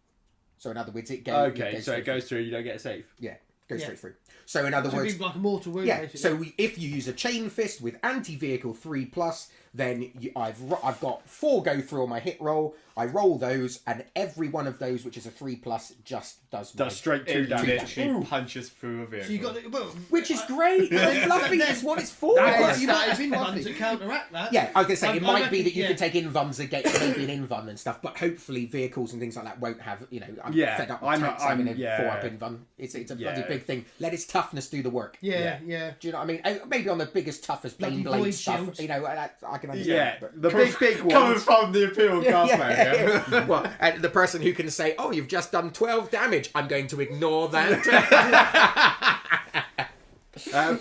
So in other words, it goes. Okay, so it goes through. You don't get a save. Yeah, goes Yeah. straight through. So in other So words, it'd be like a mortal wound, yeah. basically. So if you use a chain fist with anti-vehicle 3+, then I've got 4 go through on my hit roll. I roll those, and every one of those, which is a 3+, just does Straight 2 It damage. literally punches through a vehicle. So you got the, well, which is great. Fluffy is what it's for. That is- You that might is have invulns fluffy. to counteract that. Yeah, I was going to say, I it might be reckon- that you yeah. can take invulns against maybe an invuln and stuff, but hopefully vehicles and things like that won't have, I'm Yeah, fed up with I'm- tanks I'm- having a yeah. 4-up invuln. It's a bloody Yeah. big thing. Let its toughness do the work. Yeah, yeah. Do you know what I mean? Maybe on the biggest, toughest Bloody blade void stuff, shields. I can understand. Yeah, But... the big Coming ones. from the Imperial Guard player. Yeah. Well, and the person who can say, "Oh, you've just done 12 damage," I'm going to ignore that.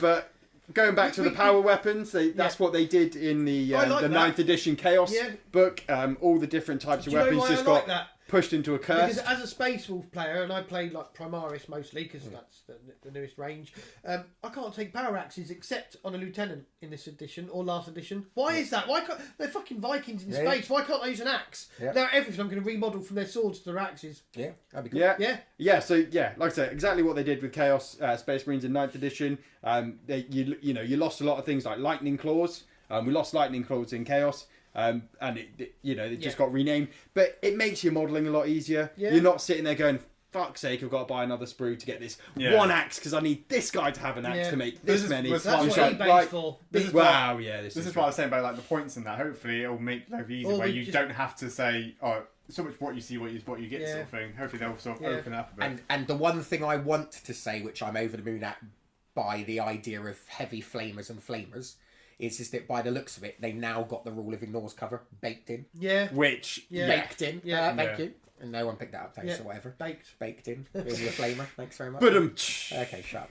But going back to the power weapons, that's what they did in the I like the that. 9th edition Chaos Yeah. book. All the different types Do of you know weapons why just I got like that? pushed into a curse. Because as a Space Wolf player, and I play like Primaris mostly because that's the newest range, I can't take power axes except on a lieutenant in this edition or last edition. Why is that? Why can't they're fucking Vikings in space? Why can't I use an axe? Yeah. Now everything I'm going to remodel from their swords to their axes. Yeah, that'd be cool. Yeah. So like I said, exactly what they did with Chaos Space Marines in 9th edition. You lost a lot of things like lightning claws. We lost lightning claws in Chaos. And it just got renamed, but it makes your modelling a lot easier. Yeah. You're not sitting there going, "Fuck's sake, I've got to buy another sprue to get this one axe because I need this guy to have an axe to make this many." That's That's what Like, eBay's for. This is Wow, what, yeah, this is what I was saying about like the points and that. Hopefully, it'll make life easier where you don't have to say, "Oh, so much what you see, what you get," sort of thing. Hopefully, they'll sort of open up a bit. And the one thing I want to say, which I'm over the moon at by the idea of heavy flamers and flamers, is that by the looks of it, they now got the rule of ignores cover baked in. Yeah. Which Baked in. Yeah. Thank you. And no one picked that up, thanks, or whatever. Baked in. Being your flamer. Thanks very much. Okay, shut up.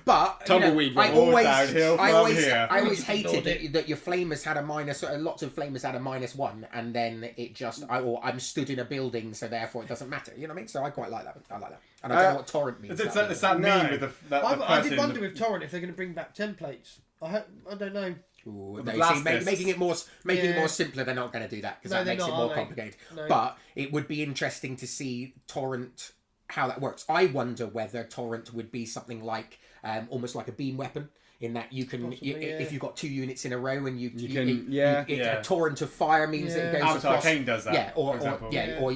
But Tumbleweed, I all always downhill from here. I always hated that your flamers had a minus. Lots of flamers had a -1, and then it just I'm stood in a building, so therefore it doesn't matter. You know what I mean? So I quite like that. I like that, and I don't know what torrent means. It's that meme with the I did wonder with Torrent if they're going to bring back templates. I don't know. Ooh, the no, blast see, discs. making it more simpler. They're not going to do that because No, that they're makes it not, more are they? complicated. No. But it would be interesting to see torrent how that works. I wonder whether torrent would be something like almost like a beam weapon. In that you can, Possibly, if you've got 2 units in a row and you can, a torrent of fire means that it goes Avatar across. Arcane does that. Yeah, for example.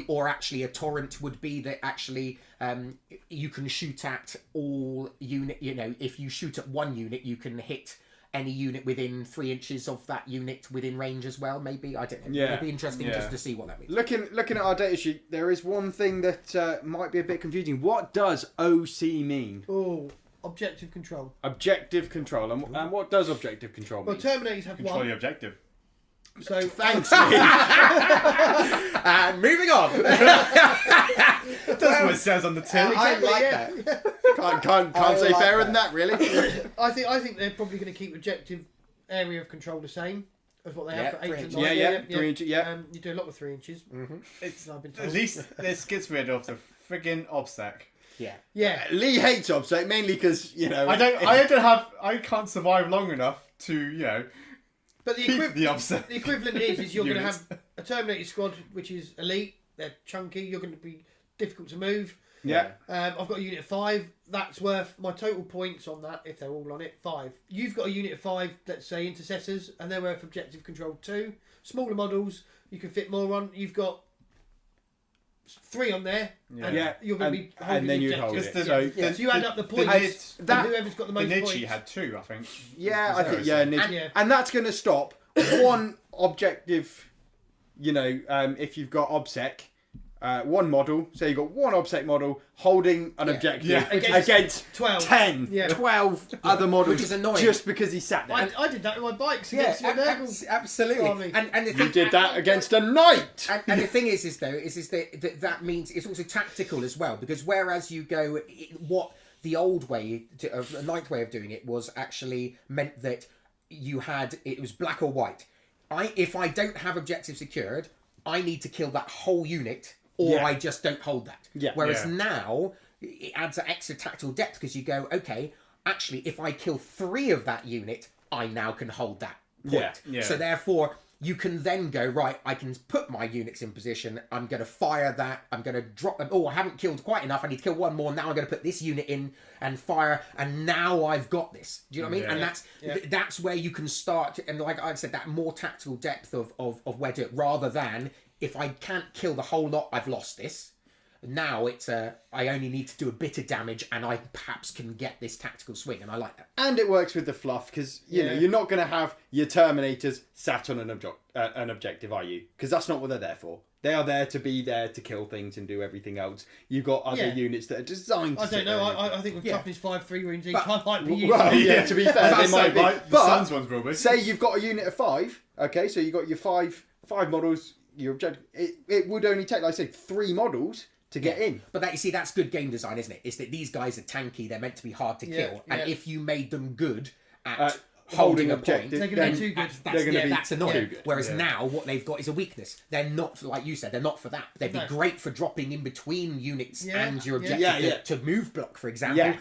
or actually a torrent would be that actually you can shoot at all unit. If you shoot at one unit, you can hit any unit within 3 inches of that unit within range as well. Maybe I don't know. Yeah. It'd be interesting just to see what that means. looking at our data sheet, there is one thing that might be a bit confusing. What does OC mean? Oh, objective control. Objective control. And what does objective control mean? Well, Terminators have Control one. the objective. So Thanks. And moving on. That's what it says on the tin. I like yeah. that. Can't say like fairer that. than that, really. I think they're probably going to keep objective area of control the same as what they have Yeah, for 8 3 and inches. 9. Yeah, 3 inches, yeah. You do a lot with 3 inches. It's I've been told. at least this gets rid of the friggin' obsec. Yeah. Lee hates obsec mainly because I can't survive long enough to But the, keep the obsec. the equivalent is you're going to Units. have a Terminator squad which is elite. They're chunky. You're going to be difficult to move. Yeah. I've got a unit of 5. That's worth my total points on that, if they're all on it, 5. You've got a unit of 5, let's say, intercessors, and they're worth objective control 2. Smaller models, you can fit more on. You've got 3 on there, and Yeah. you're going to be holding and then the you'd hold objectives. it. So, So you add up the points, Nid- and whoever's got the most Benici points. had 2, I think. yeah, I think Zero, and that's going to stop one objective. If you've got obsec, one model, so you've got one obsec model holding an objective Yeah. against 12. 10, Yeah. 12 other models, Which is annoying. just because he sat there. I did that with my bikes Yeah, against your Nurgle absolutely. army. And the You thing, did that against a knight. and the thing is that means it's also tactical as well, because whereas you go, what the old way, the ninth way of doing it was actually meant that it was black or white. If I don't have objective secured, I need to kill that whole unit, or Yeah. I just don't hold that. Yeah. Whereas Yeah. now it adds an extra tactical depth because you go, okay, actually, if I kill 3 of that unit, I now can hold that point. Yeah. So therefore, you can then go, right, I can put my units in position. I'm going to fire that. I'm going to drop them. Oh, I haven't killed quite enough. I need to kill one more. Now I'm going to put this unit in and fire. And now I've got this. Do you know what I mean? Yeah. And that's where you can start. And like I said, that more tactical depth of where to do it, rather than if I can't kill the whole lot, I've lost this. Now it's I only need to do a bit of damage, and I perhaps can get this tactical swing, and I like that. And it works with the fluff because you're not going to have your Terminators sat on an objective, are you? Because that's not what they're there for. They are there to be there to kill things and do everything else. You've got other units that are designed to I don't know. sit there. I think with Yeah. toughness 5 3 wounds each, But- I might be using Well, it. yeah, to be fair, they might be. The But Suns ones will be. say you've got a unit of 5, okay, so you've got your five models, your objective. It would only take, like I said, 3 models to get in. But that, you see, that's good game design, isn't it? It's that these guys are tanky. They're meant to be hard to kill, and yeah. if you made them good at holding a objective, point, They're gonna be then too good. They're gonna be that's annoying. too good. Whereas Yeah. now what they've got is a weakness. They're not, like you said, they're not for that. They'd be No. great for dropping in between units Yeah, and your yeah. objective Yeah, to move block, for example.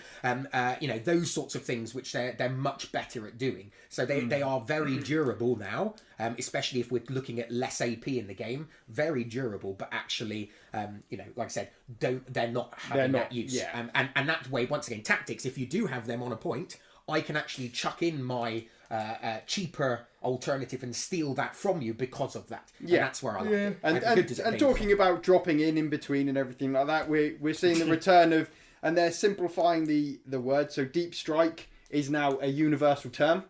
You know, those sorts of things which they're much better at doing. So they are very durable now, especially if we're looking at less AP in the game. Very durable, but actually, you know, like I said, they're not having They're that not- use. yeah. And that way, once again, tactics. If you do have them on a point, I can actually chuck in my cheaper alternative and steal that from you because of that. Yeah. And that's where I like Yeah. it. And, Like, good as it and came talking about dropping in between and everything like that, we're seeing the return of, and they're simplifying the word. So deep strike is now a universal term.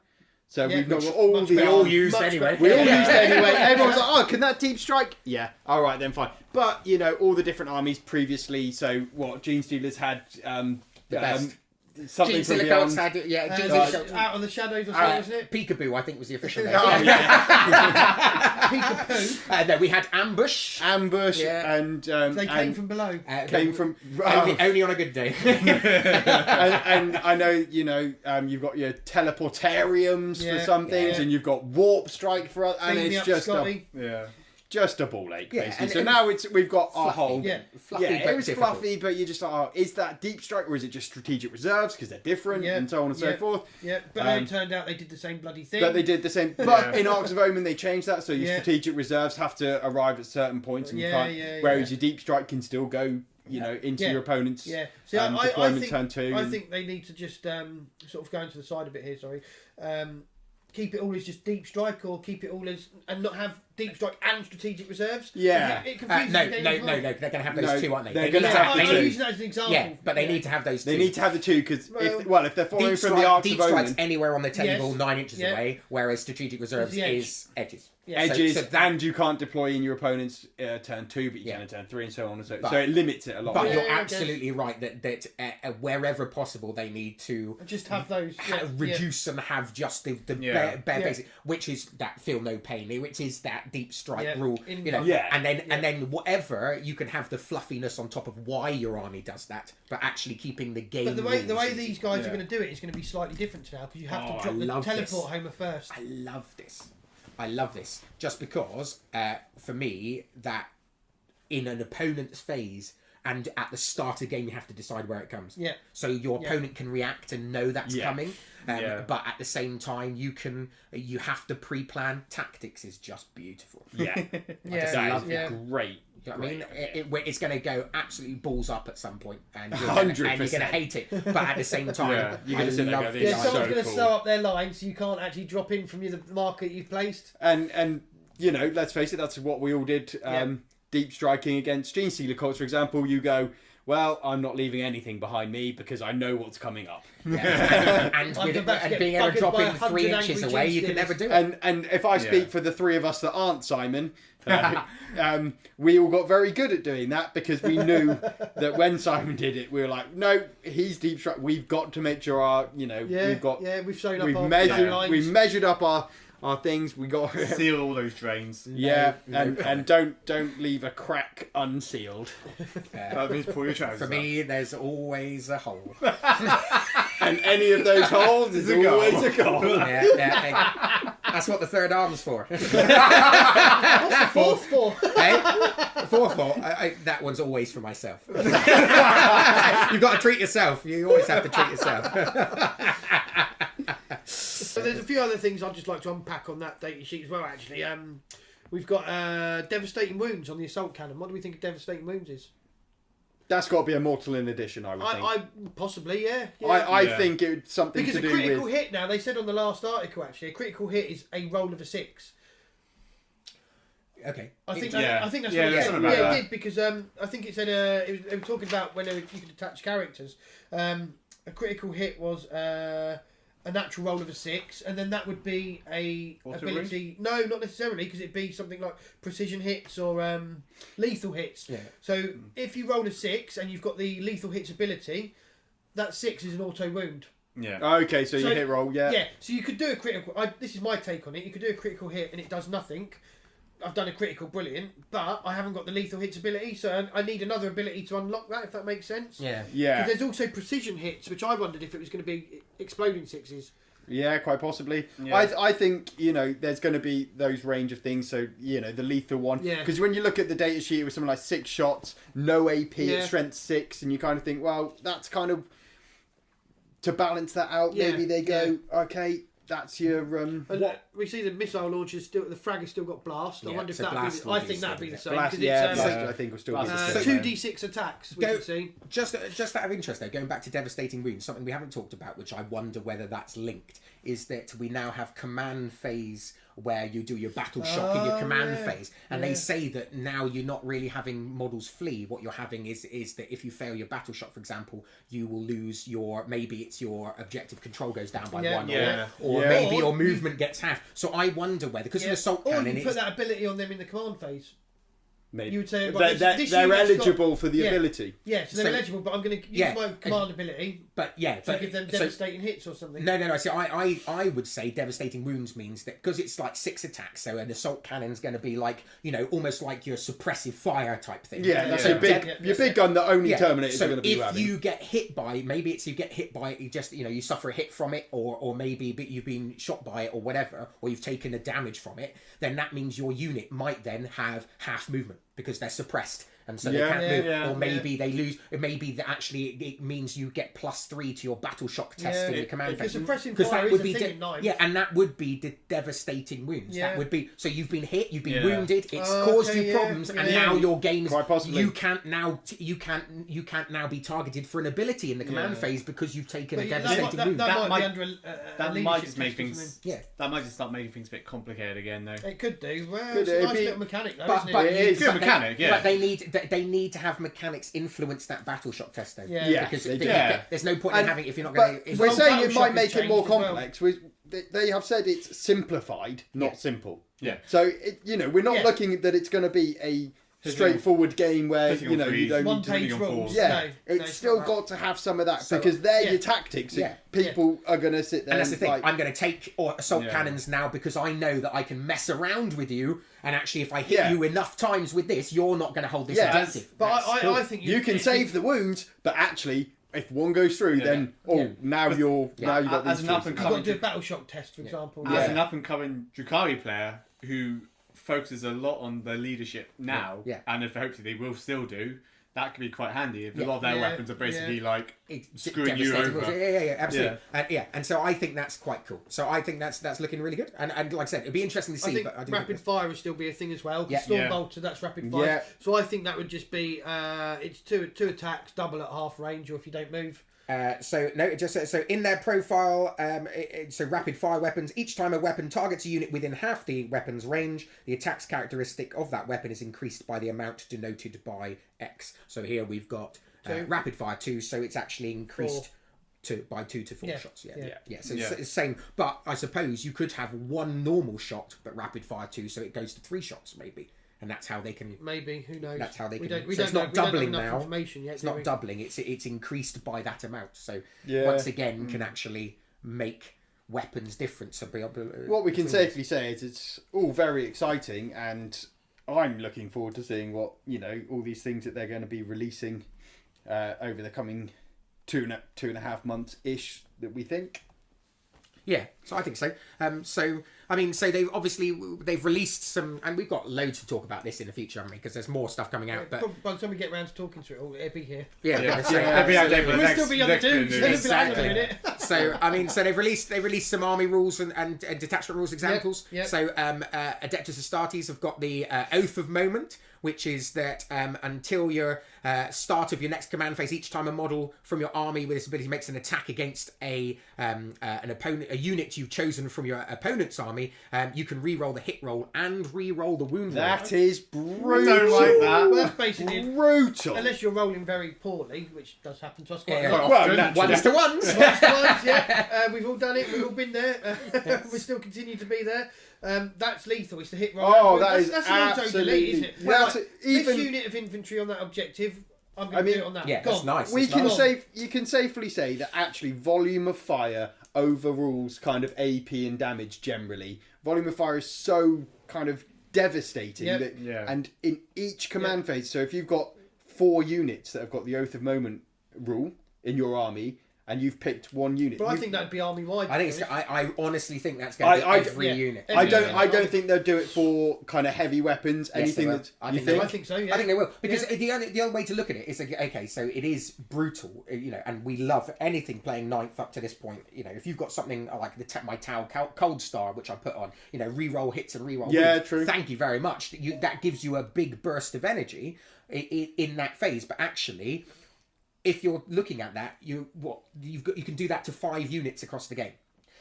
So Yeah, we've got much- all much the better. all old used Much anyway. better. we all Yeah. used it anyway. Everyone's like, oh, can that deep strike? Yeah. All right, then fine. But, you know, all the different armies previously, so what, Gene Stealers had The best. something Gene from Silicotes beyond. had, yeah, Gene Out Silicotes. of the shadows or something, isn't it? Peekaboo, I think, was the official name. Oh, yeah. Peekapoo. No, we had Ambush. Ambush Yeah. and... They came and from below. came from... Only on a good day. and I know, you know, you've got your teleportariums for Yeah, some things, yeah. and you've got warp strike for others, and Beat me it's up, just Scotty. just a ball ache, Yeah, basically. and- so and now we've got our fluffy. whole... Yeah. Fluffy, Yeah, but it was difficult. fluffy, but you just thought, oh, is that deep strike or is it just strategic reserves because they're different Yeah, and so on and so yeah. forth? Yeah, but then Um, it turned out they did the same bloody thing. But they did the same. But Yeah. in Arcs of Omen, they changed that, so your Yeah. strategic reserves have to arrive at certain points, and you Yeah, can't. yeah, whereas yeah. your deep strike can still go, you know, into Yeah. your opponent's Yeah. See, deployment think, turn two. I and- think they need to just sort of go into the side a bit here. Sorry. Keep it all as just deep strike, or keep it all as and not have deep strike and strategic reserves. Yeah. It confuses No, the game no, as no, well. no. They're going to have those No, two, aren't they? they're They gonna need to have have the I'm two. using that as an example. Yeah, but they need to have those two. They need to have the two because Well, if they're following Deep from strike, the Arcs deep of strike's Omen, anywhere on the table, Yes. 9 inches Yeah. away, whereas strategic reserves the edge. is edges. Yeah. edges, so that- and you can't deploy in your opponent's turn two, but you Yeah. can in turn three, and so on and so. But- So it limits it a lot. But Yeah, you're I guess. absolutely right that wherever possible they need to Just have those. Yeah, reduce and have just the Yeah. bare Yeah. basic, which is that feel no pain, which is that deep strike Yeah. rule, In- you know. Yeah. And then whatever you can have the fluffiness on top of why your army does that, but actually keeping the game. But the way rules is- these guys Yeah. are going to do it is going to be slightly different now because you have Oh, to I drop the love teleport this. homer first. I love this. I love this just because for me that in an opponent's phase and at the start of the game you have to decide where it comes. Yeah. So your Yeah. opponent can react and know that's Yeah. coming, Yeah. but at the same time you have to pre-plan. Tactics is just beautiful. Yeah, Yeah, that love is yeah. great. You know what I mean, it's going to go absolutely balls up at some point, and you're 100%. going to hate it. But at the same time, Yeah, you're gonna I sit there and love go, the "This Yeah, is idea. someone's so going to cool." sew up their line so you can't actually drop in from the marker you've placed. And you know, let's face it, that's what we all did. Deep striking against Gene Stealer Courts, for example, you go, well, I'm not leaving anything behind me because I know what's coming up. Yeah. and, I'm with, about to and get being able to buggered drop by in 100 3 inches angry away, Gene you can Stealers. never do it. And if I speak Yeah. for the three of us that aren't Simon, we all got very good at doing that because we knew that when Simon did it, we were like, no, he's deep strike. We've got to make sure our, you know, Yeah, we've got, we've shown up we've our measured, lines. we've measured up our things. We got. Seal all those drains. Yeah, No and don't leave a crack unsealed. That means pull your trousers For me, there's always a hole. And any of those holes is a goal. always a goal. Yeah. That's what the third arm's for. What's the fourth for? Hey, fourth hole, that one's always for myself. You've got to treat yourself. You always have to treat yourself. So there's a few other things I'd just like to unpack on that data sheet as well. Actually, we've got devastating wounds on the assault cannon. What do we think of devastating wounds is? That's got to be a mortal in addition, I would think. I possibly yeah. I Yeah. think it's something Because to a do critical with. hit now, they said on the last article actually, a critical hit is a roll of a 6. Okay. I think Yeah. I think that's Yeah, what it there's said. something Yeah, about it that. did because I think it said they were talking about when you could attach characters. A critical hit was a natural roll of a 6, and then that would be a Auto ability. No, not necessarily, because it'd be something like precision hits or lethal hits. Yeah. So if you roll a 6 and you've got the lethal hits ability, that 6 is an auto wound. Yeah. Okay, so you hit roll, yeah. Yeah, so you could do a critical. This is my take on it. You could do a critical hit and it does nothing. I've done a critical brilliant, but I haven't got the lethal hits ability, so I need another ability to unlock that. If that makes sense. Yeah. Yeah. Because there's also precision hits, which I wondered if it was going to be exploding 6s. Yeah, quite possibly. Yeah. I think, there's going to be those range of things. So, the lethal one. Yeah. Because when you look at the data sheet, it was something like 6 shots, no AP Yeah. at strength 6. And you kind of think, well, that's kind of... To balance that out, Yeah, maybe they go, okay, that's your... And we see the missile launchers still. The frag has still got blast. I Yeah, wonder if so that'd blast be. will I be think that'd still be the there. same blast, because yeah, it's blast, I think will still be the same. 2d6 attacks. We Go- can see. Just out of interest, though, going back to devastating wounds, something we haven't talked about, which I wonder whether that's linked, is that we now have command phase where you do your battle shock in your command phase, and they say that now you're not really having models flee. What you're having is that if you fail your battle shock, for example, you will lose maybe it's your objective control goes down by Yeah. 1, Yeah. or Yeah. maybe Or your movement gets half. So I wonder whether, because of the assault Or cannon, you put that ability on them in the command phase. Maybe. You would say, they're right, this they're unit's got- eligible for the Yeah. ability. Yeah, so they're So- eligible, but I'm going to use Yeah. my command ability but yeah, to but give them so- devastating hits or something. No. See, I would say devastating wounds means that because it's like 6 attacks, so an assault cannon's going to be like almost like your suppressive fire type thing. Yeah, that's Yeah. your big, Yeah. your big gun that only Terminators so are going to be if having. you get hit by, maybe it's you get hit by it, you just you suffer a hit from it, or maybe you've been shot by it or whatever, or you've taken the damage from it, then that means your unit might then have half movement because they're suppressed. And so they Yeah. can't Yeah, move, yeah, or maybe they lose. Maybe that actually it means you get +3 to your battle shock test Yeah. in your command Because phase. suppressing Because fire that is would a be thing in Ninth. yeah, and that would be the devastating wounds. Yeah. That would be so you've been hit, you've been Yeah. wounded, it's Oh, caused okay, you yeah, problems, and yeah. now your game's Quite possibly. you can't now you can't now be targeted for an ability in the command Yeah. phase because you've taken But a that, devastating that, wound. that That might be might- under a That leadership might just make test or things. something. Yeah. That might just start making things a bit complicated again, though. It could do. Well, Could it's it a nice be- little mechanic, though, But, isn't but, it? It is. Good but mechanic, yeah. But they need to have mechanics influence that battle shock test, though. Yeah. Yeah, Because they do. Yeah. there's no point in And- having if you're not But going to. we're whole saying battle it shock might has make it more changed as well. complex. They have said it's simplified, not Yeah. simple. Yeah. So we're not Yeah. looking that it's going to be a straightforward game where Hitting on you threes. don't One need to. page Hitting on rules. fours. Yeah, No, it's it's still not got to have some of that So- because they're Yeah. your tactics. Yeah. People are going to sit there And that's the thing. like, I'm going to take assault Yeah. cannons now because I know that I can mess around with you, and actually, if I hit Yeah. you enough times with this, you're not going to hold this Yeah. objective. But That's cool. I think you can save the wounds, but actually, if one goes through, Yeah. then Yeah. now you've got As these an up choices. and You've got to do a coming, battle shock test, for example. as Yeah. an up and coming Drukhari player who focuses a lot on their leadership now, Yeah. and if hopefully they will still do, that could be quite handy if Yeah. a lot of their Yeah. weapons are basically like It's screwing you devastating. over. Yeah, absolutely. Yeah. And so I think that's quite cool. So I think that's looking really good. And like I said, it'd be interesting to see. I think but I do rapid think fire will still be a thing as well. Yeah. Storm Yeah. bolter, that's rapid fire. Yeah. So I think that would just be it's two attacks, double at half range, or if you don't move. So no, it just so in their profile, so rapid fire weapons. Each time a weapon targets a unit within half the weapon's range, the attack's characteristic of that weapon is increased by the amount denoted by X. So here we've got Two. rapid fire 2, so it's actually increased by 2 to 4 Yeah. shots. Yeah. So Yeah. it's the same. But I suppose you could have one normal shot, but rapid fire 2, so it goes to 3 shots maybe, and that's how they can. Maybe, who knows? That's how they we can. don't, we so don't it's know, not we don't have doubling enough now. information yet. It's do not we? doubling. It's increased by that amount. So Yeah. once again, can actually make weapons different. So What we can safely say is it's all very exciting, and I'm looking forward to seeing what all these things that they're going to be releasing over the coming two and a half months ish that we think. Yeah, so I think so. So they've released some, and we've got loads to talk about this in the future, haven't we? Because there's more stuff coming out. But Probably by the time we get round to talking to it all, it'll be here. yeah, Yeah. so- Yeah. Every other day, We'll next- still be young next dudes. bit of It'll news. be like Exactly. a minute. So they've released some army rules and detachment rules examples. Yep. So Adeptus Astartes have got the Oath of Moment, which is that until your start of your next command phase, each time a model from your army with this ability makes an attack against an opponent, a unit you've chosen from your opponent's army, you can re-roll the hit roll and re-roll the wound roll. That is brutal. Don't like that. Well, that's basically Brutal. unless you're rolling very poorly, which does happen to us quite Yeah. a lot. Quite Well, often. naturally. Ones to ones. Once to once, yeah. We've all done it. We've all been there. We still continue to be there. That's lethal. It's the hit roll. Oh, that's that is an auto absolutely. delete, isn't it? Yeah, Well, that's like, it. Even this unit of infantry on that objective, I'm going I to mean, do it on that. Yeah, Go that's on. nice. we That's can nice. you can safely say that actually volume of fire overrules kind of AP and damage generally. Volume of fire is so kind of devastating Yep. that, Yeah. and in each command phase, so if you've got 4 units that have got the Oath of Moment rule in your army, and you've picked one unit. But I think that'd be army wide. I think it's. I honestly think that's going to be every unit. I don't think they'll do it for kind of heavy weapons. Yes, Anything they will. that I you think they think. will. I think so. Yeah. I think they will, because the other way to look at it is, okay, so it is brutal, and we love anything playing ninth up to this point. If you've got something like my Tau Cold Star, which I put on, re-roll hits and re-roll wounds, true. thank you very much. That gives you a big burst of energy in that phase, but actually, if you're looking at that, you can do that to 5 units across the game.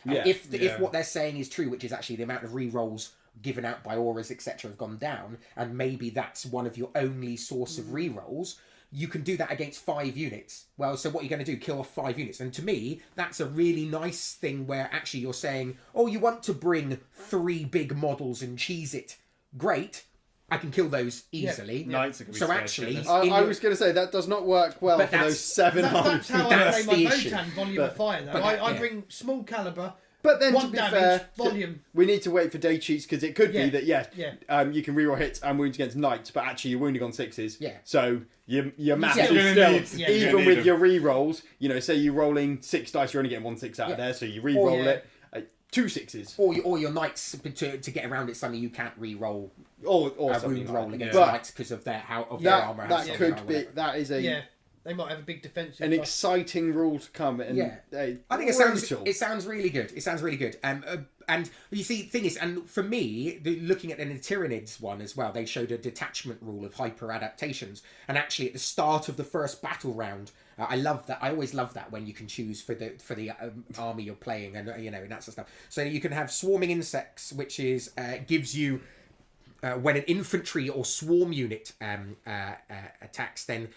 And if what they're saying is true, which is actually the amount of re-rolls given out by auras, etc., have gone down, and maybe that's one of your only source of re-rolls, you can do that against 5 units. Well, so what are you going to do? Kill off 5 units. And to me, that's a really nice thing where actually you're saying, oh, you want to bring 3 big models and cheese it. Great. I can kill those easily. Knights are gonna be So scared actually, shitless. I was going to say that does not work well But for those 7 That's how I That's play the my issue. Votan volume of fire. Though I bring small caliber. But then, to 1 be damage, fair, volume. we need to wait for day cheats because it could be that you can reroll hits and wounds against knights, but actually you're wounding on 6s. Yeah. So your math Yeah. is You're still gonna need- yeah, you're even gonna with need your rerolls. Say you're rolling 6 dice, you're only getting 1 6 out of there, so you re-roll yeah. it. 2 6s. or your knights to get around it. Suddenly you can't re-roll Or a something wound like roll that. against But knights because of their armor. has that something could or be whatever. that is Yeah, they might have a big defensive. an exciting rule to come. And Yeah. they, I think it sounds really good. It sounds really good. And you see, the thing is, and for me, looking at the Tyranids one as well, they showed a detachment rule of hyper adaptations. And actually, at the start of the first battle round, I love that. I always love that when you can choose for the army you're playing, and and that sort of stuff. So you can have swarming insects, which is gives you. When an infantry or swarm unit attacks, then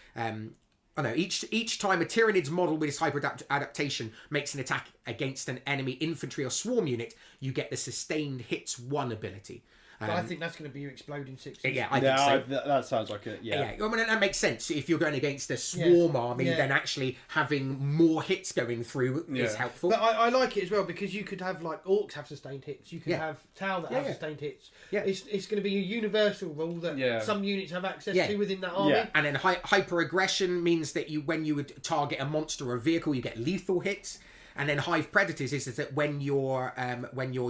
each time a Tyranid's model with its hyper adaptation makes an attack against an enemy infantry or swarm unit, you get the sustained hits 1 ability. But I think that's going to be your exploding 6s. Yeah, I think so. that sounds like it. Yeah, I mean, that makes sense. If you're going against a swarm army, then actually having more hits going through is helpful. But I like it as well because you could have orcs have sustained hits. You could have Tau that have sustained hits. Yeah. It's going to be a universal rule that some units have access to within that army. Yeah. And then hyper aggression means that when you would target a monster or a vehicle, you get lethal hits. And then hive predators is that when your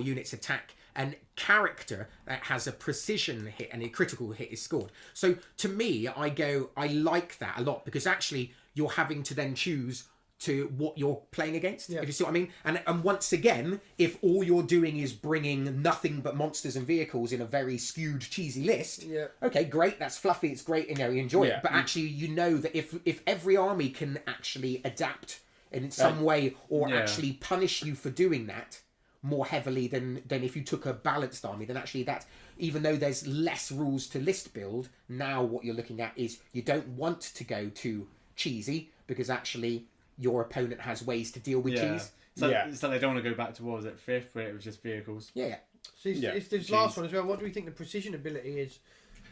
units attack and character that has a precision hit and a critical hit is scored. So to me, I like that a lot because actually you're having to then choose to what you're playing against, if you see what I mean. And once again, if all you're doing is bringing nothing but monsters and vehicles in a very skewed, cheesy list, okay, great, that's fluffy, it's great, you enjoy it. But actually, that if every army can actually adapt in some way or actually punish you for doing that more heavily than if you took a balanced army, then actually that, even though there's less rules to list build, now what you're looking at is you don't want to go too cheesy because actually your opponent has ways to deal with cheese. So they don't want to go back to, what was it, 5th, where it was just vehicles. Yeah. So it's this last one as well. What do we think the precision ability is?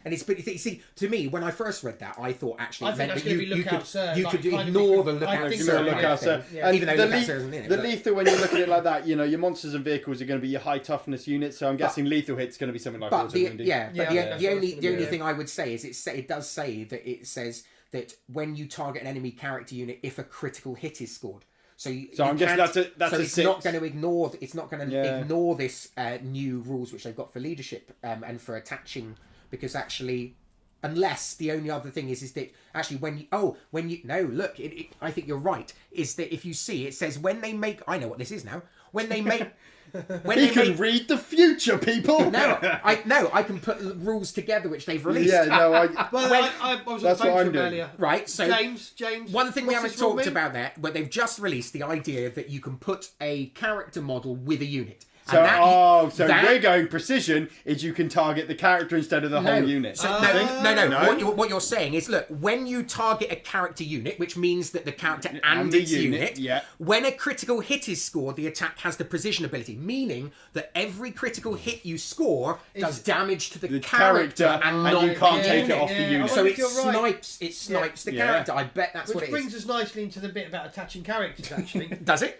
And you see, to me, when I first read that, I thought actually it meant that's that going to be lookout, sir. you Like, could kind of ignore the I lookout, think sir. so, kind lookout, of sir. thing. And Even though the lookout, sir isn't in it. The but- lethal, when you look at it like that, your monsters and vehicles are going to be your high toughness units. So I'm guessing lethal hit's going to be something like But the Auto-Wounding. the only be. thing I would say is it does say that it says that when you target an enemy character unit, if a critical hit is scored. So I'm guessing that's a it's 6. not going to ignore. It's not going to ignore this new rules which they've got for leadership and for attaching, because actually, unless the only other thing is that actually I think you're right. Is that if you see it says when they make, I know what this is now. When they make. When He they can make, read the future, people. I can put rules together which they've released. Yeah, no, Well, I was on That's the what phone I'm to him doing. earlier. Right, so James. one thing we what's haven't this rule talked mean? about there, but they've just released the idea that you can put a character model with a unit. So, that- we're going precision is you can target the character instead of the whole unit. So, No? no. What you're saying is, look, when you target a character unit, which means that the character and the its unit, when a critical hit is scored, the attack has the precision ability, meaning that every critical hit you score does damage to the character and not you can't the take it unit. off the unit. So it You're right. snipes the character. I bet that's Which what it brings is. us nicely into the bit about attaching characters, actually. Does it?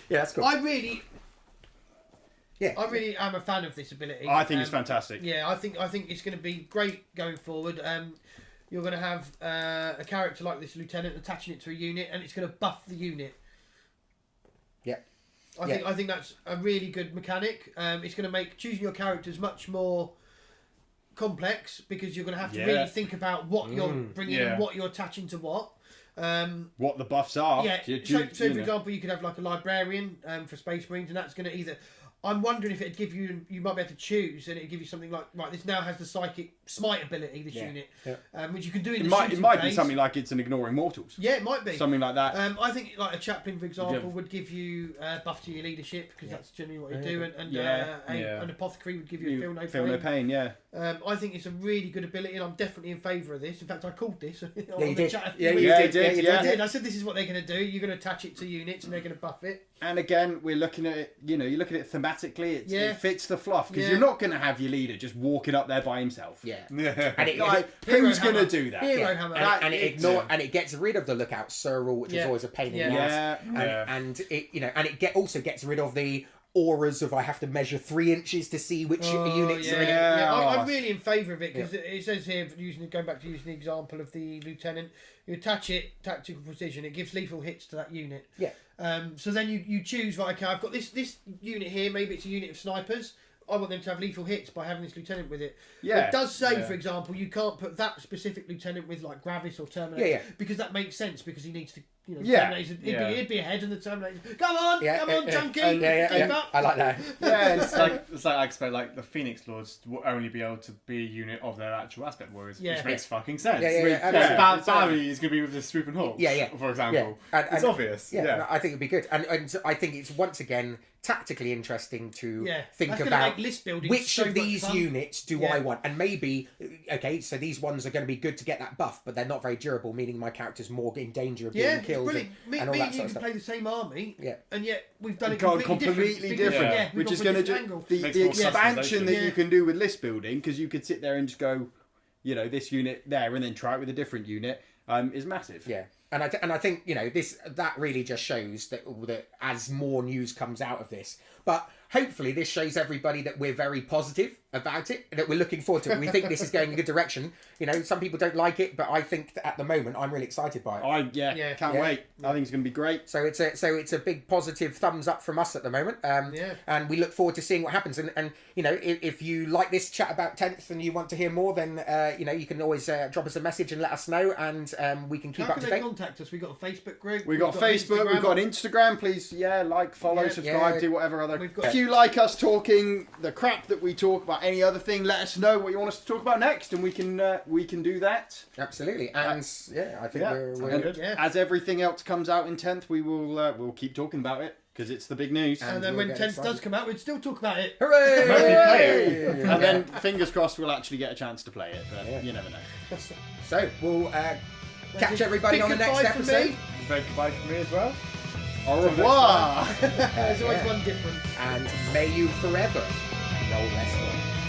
Yeah, that's cool. I really Yeah. am a fan of this ability. I think it's fantastic. Yeah, I think it's going to be great going forward. you're going to have a character like this lieutenant attaching it to a unit, and it's going to buff the unit. Yeah. I think that's a really good mechanic. It's going to make choosing your characters much more complex, because you're going to have to really think about what you're bringing and what you're attaching to what. What the buffs are. Yeah. So for example, you could have like a librarian for Space Marines, and that's going to either. I'm wondering if it'd give you might be able to choose, and it'd give you something like, right, this now has the psychic smite ability, this unit, which you can do in it the might shooting be phase. something like it's an ignoring mortals. Yeah, it might be. Something like that. I think like a chaplain, for example, would give you buff to your leadership, because that's generally what you do, and an apothecary would give you a feel no pain. Yeah. I think it's a really good ability, and I'm definitely in favour of this. In fact, I called this. you did. I did. I said this is what they're going to do. You're going to attach it to units, and they're going to buff it. And again, we're looking at it. You look at it thematically. It fits the fluff, because you're not going to have your leader just walking up there by himself. Yeah. And it, who's going to do that? Hero hammer. And it gets rid of the lookout Cyril, which is always a pain in the ass. And it also gets rid of the auras of I have to measure 3 inches to see which units are in it. I'm really in favour of it, because it says here, going back to using the example of the lieutenant, you attach it tactical precision, it gives lethal hits to that unit. Yeah. So then you choose, right, okay, I've got this unit here, maybe it's a unit of snipers. I want them to have lethal hits by having this lieutenant with it. Yeah. It does say, for example, you can't put that specific lieutenant with like Gravis or Terminator, because that makes sense, because he needs to, it'd be ahead, and the Terminator, come on, junkie, keep up. I like that. Yeah, it's like I expect like the Phoenix Lords will only be able to be a unit of their actual aspect warriors, which makes fucking sense. Barry is going to be with the swooping hawks, for example. It's obvious. No, I think it'd be good, and I think it's once again tactically interesting to think That's about make list building which so of these much fun. units do I want, and maybe so these ones are going to be good to get that buff, but they're not very durable, meaning my character's more in danger of being killed. Brilliant. And all that sort of you can stuff. play the same army, and yet we've done it completely different. Which is going to do the expansion that you can do with list building, because you could sit there and just go, this unit there, and then try it with a different unit, is massive. Yeah. And I think that really just shows that as more news comes out of this, but hopefully this shows everybody that we're very positive about it, that we're looking forward to it. We think this is going in a good direction. Some people don't like it, but I think that at the moment I'm really excited by it. Can't wait. I think it's going to be great. So it's a big positive thumbs up from us at the moment. And we look forward to seeing what happens. And if you like this chat about 10th and you want to hear more, then you can always drop us a message and let us know, and we can keep up to date. How can they contact us? We've got a Facebook group. We've got Facebook. We've got Instagram. Please, like, follow, subscribe, do whatever other. If you like us talking the crap that we talk about, any other thing, let us know what you want us to talk about next, and we can do that. Absolutely. And I think we're good. As everything else comes out in 10th, we'll keep talking about it, because it's the big news. And then when 10th does come out, we'd still talk about it. Hooray! And then fingers crossed we'll actually get a chance to play it, but you never know. So we'll catch everybody on the next episode. Very goodbye from me as well. Au revoir. There's always one different. And may you forever know less.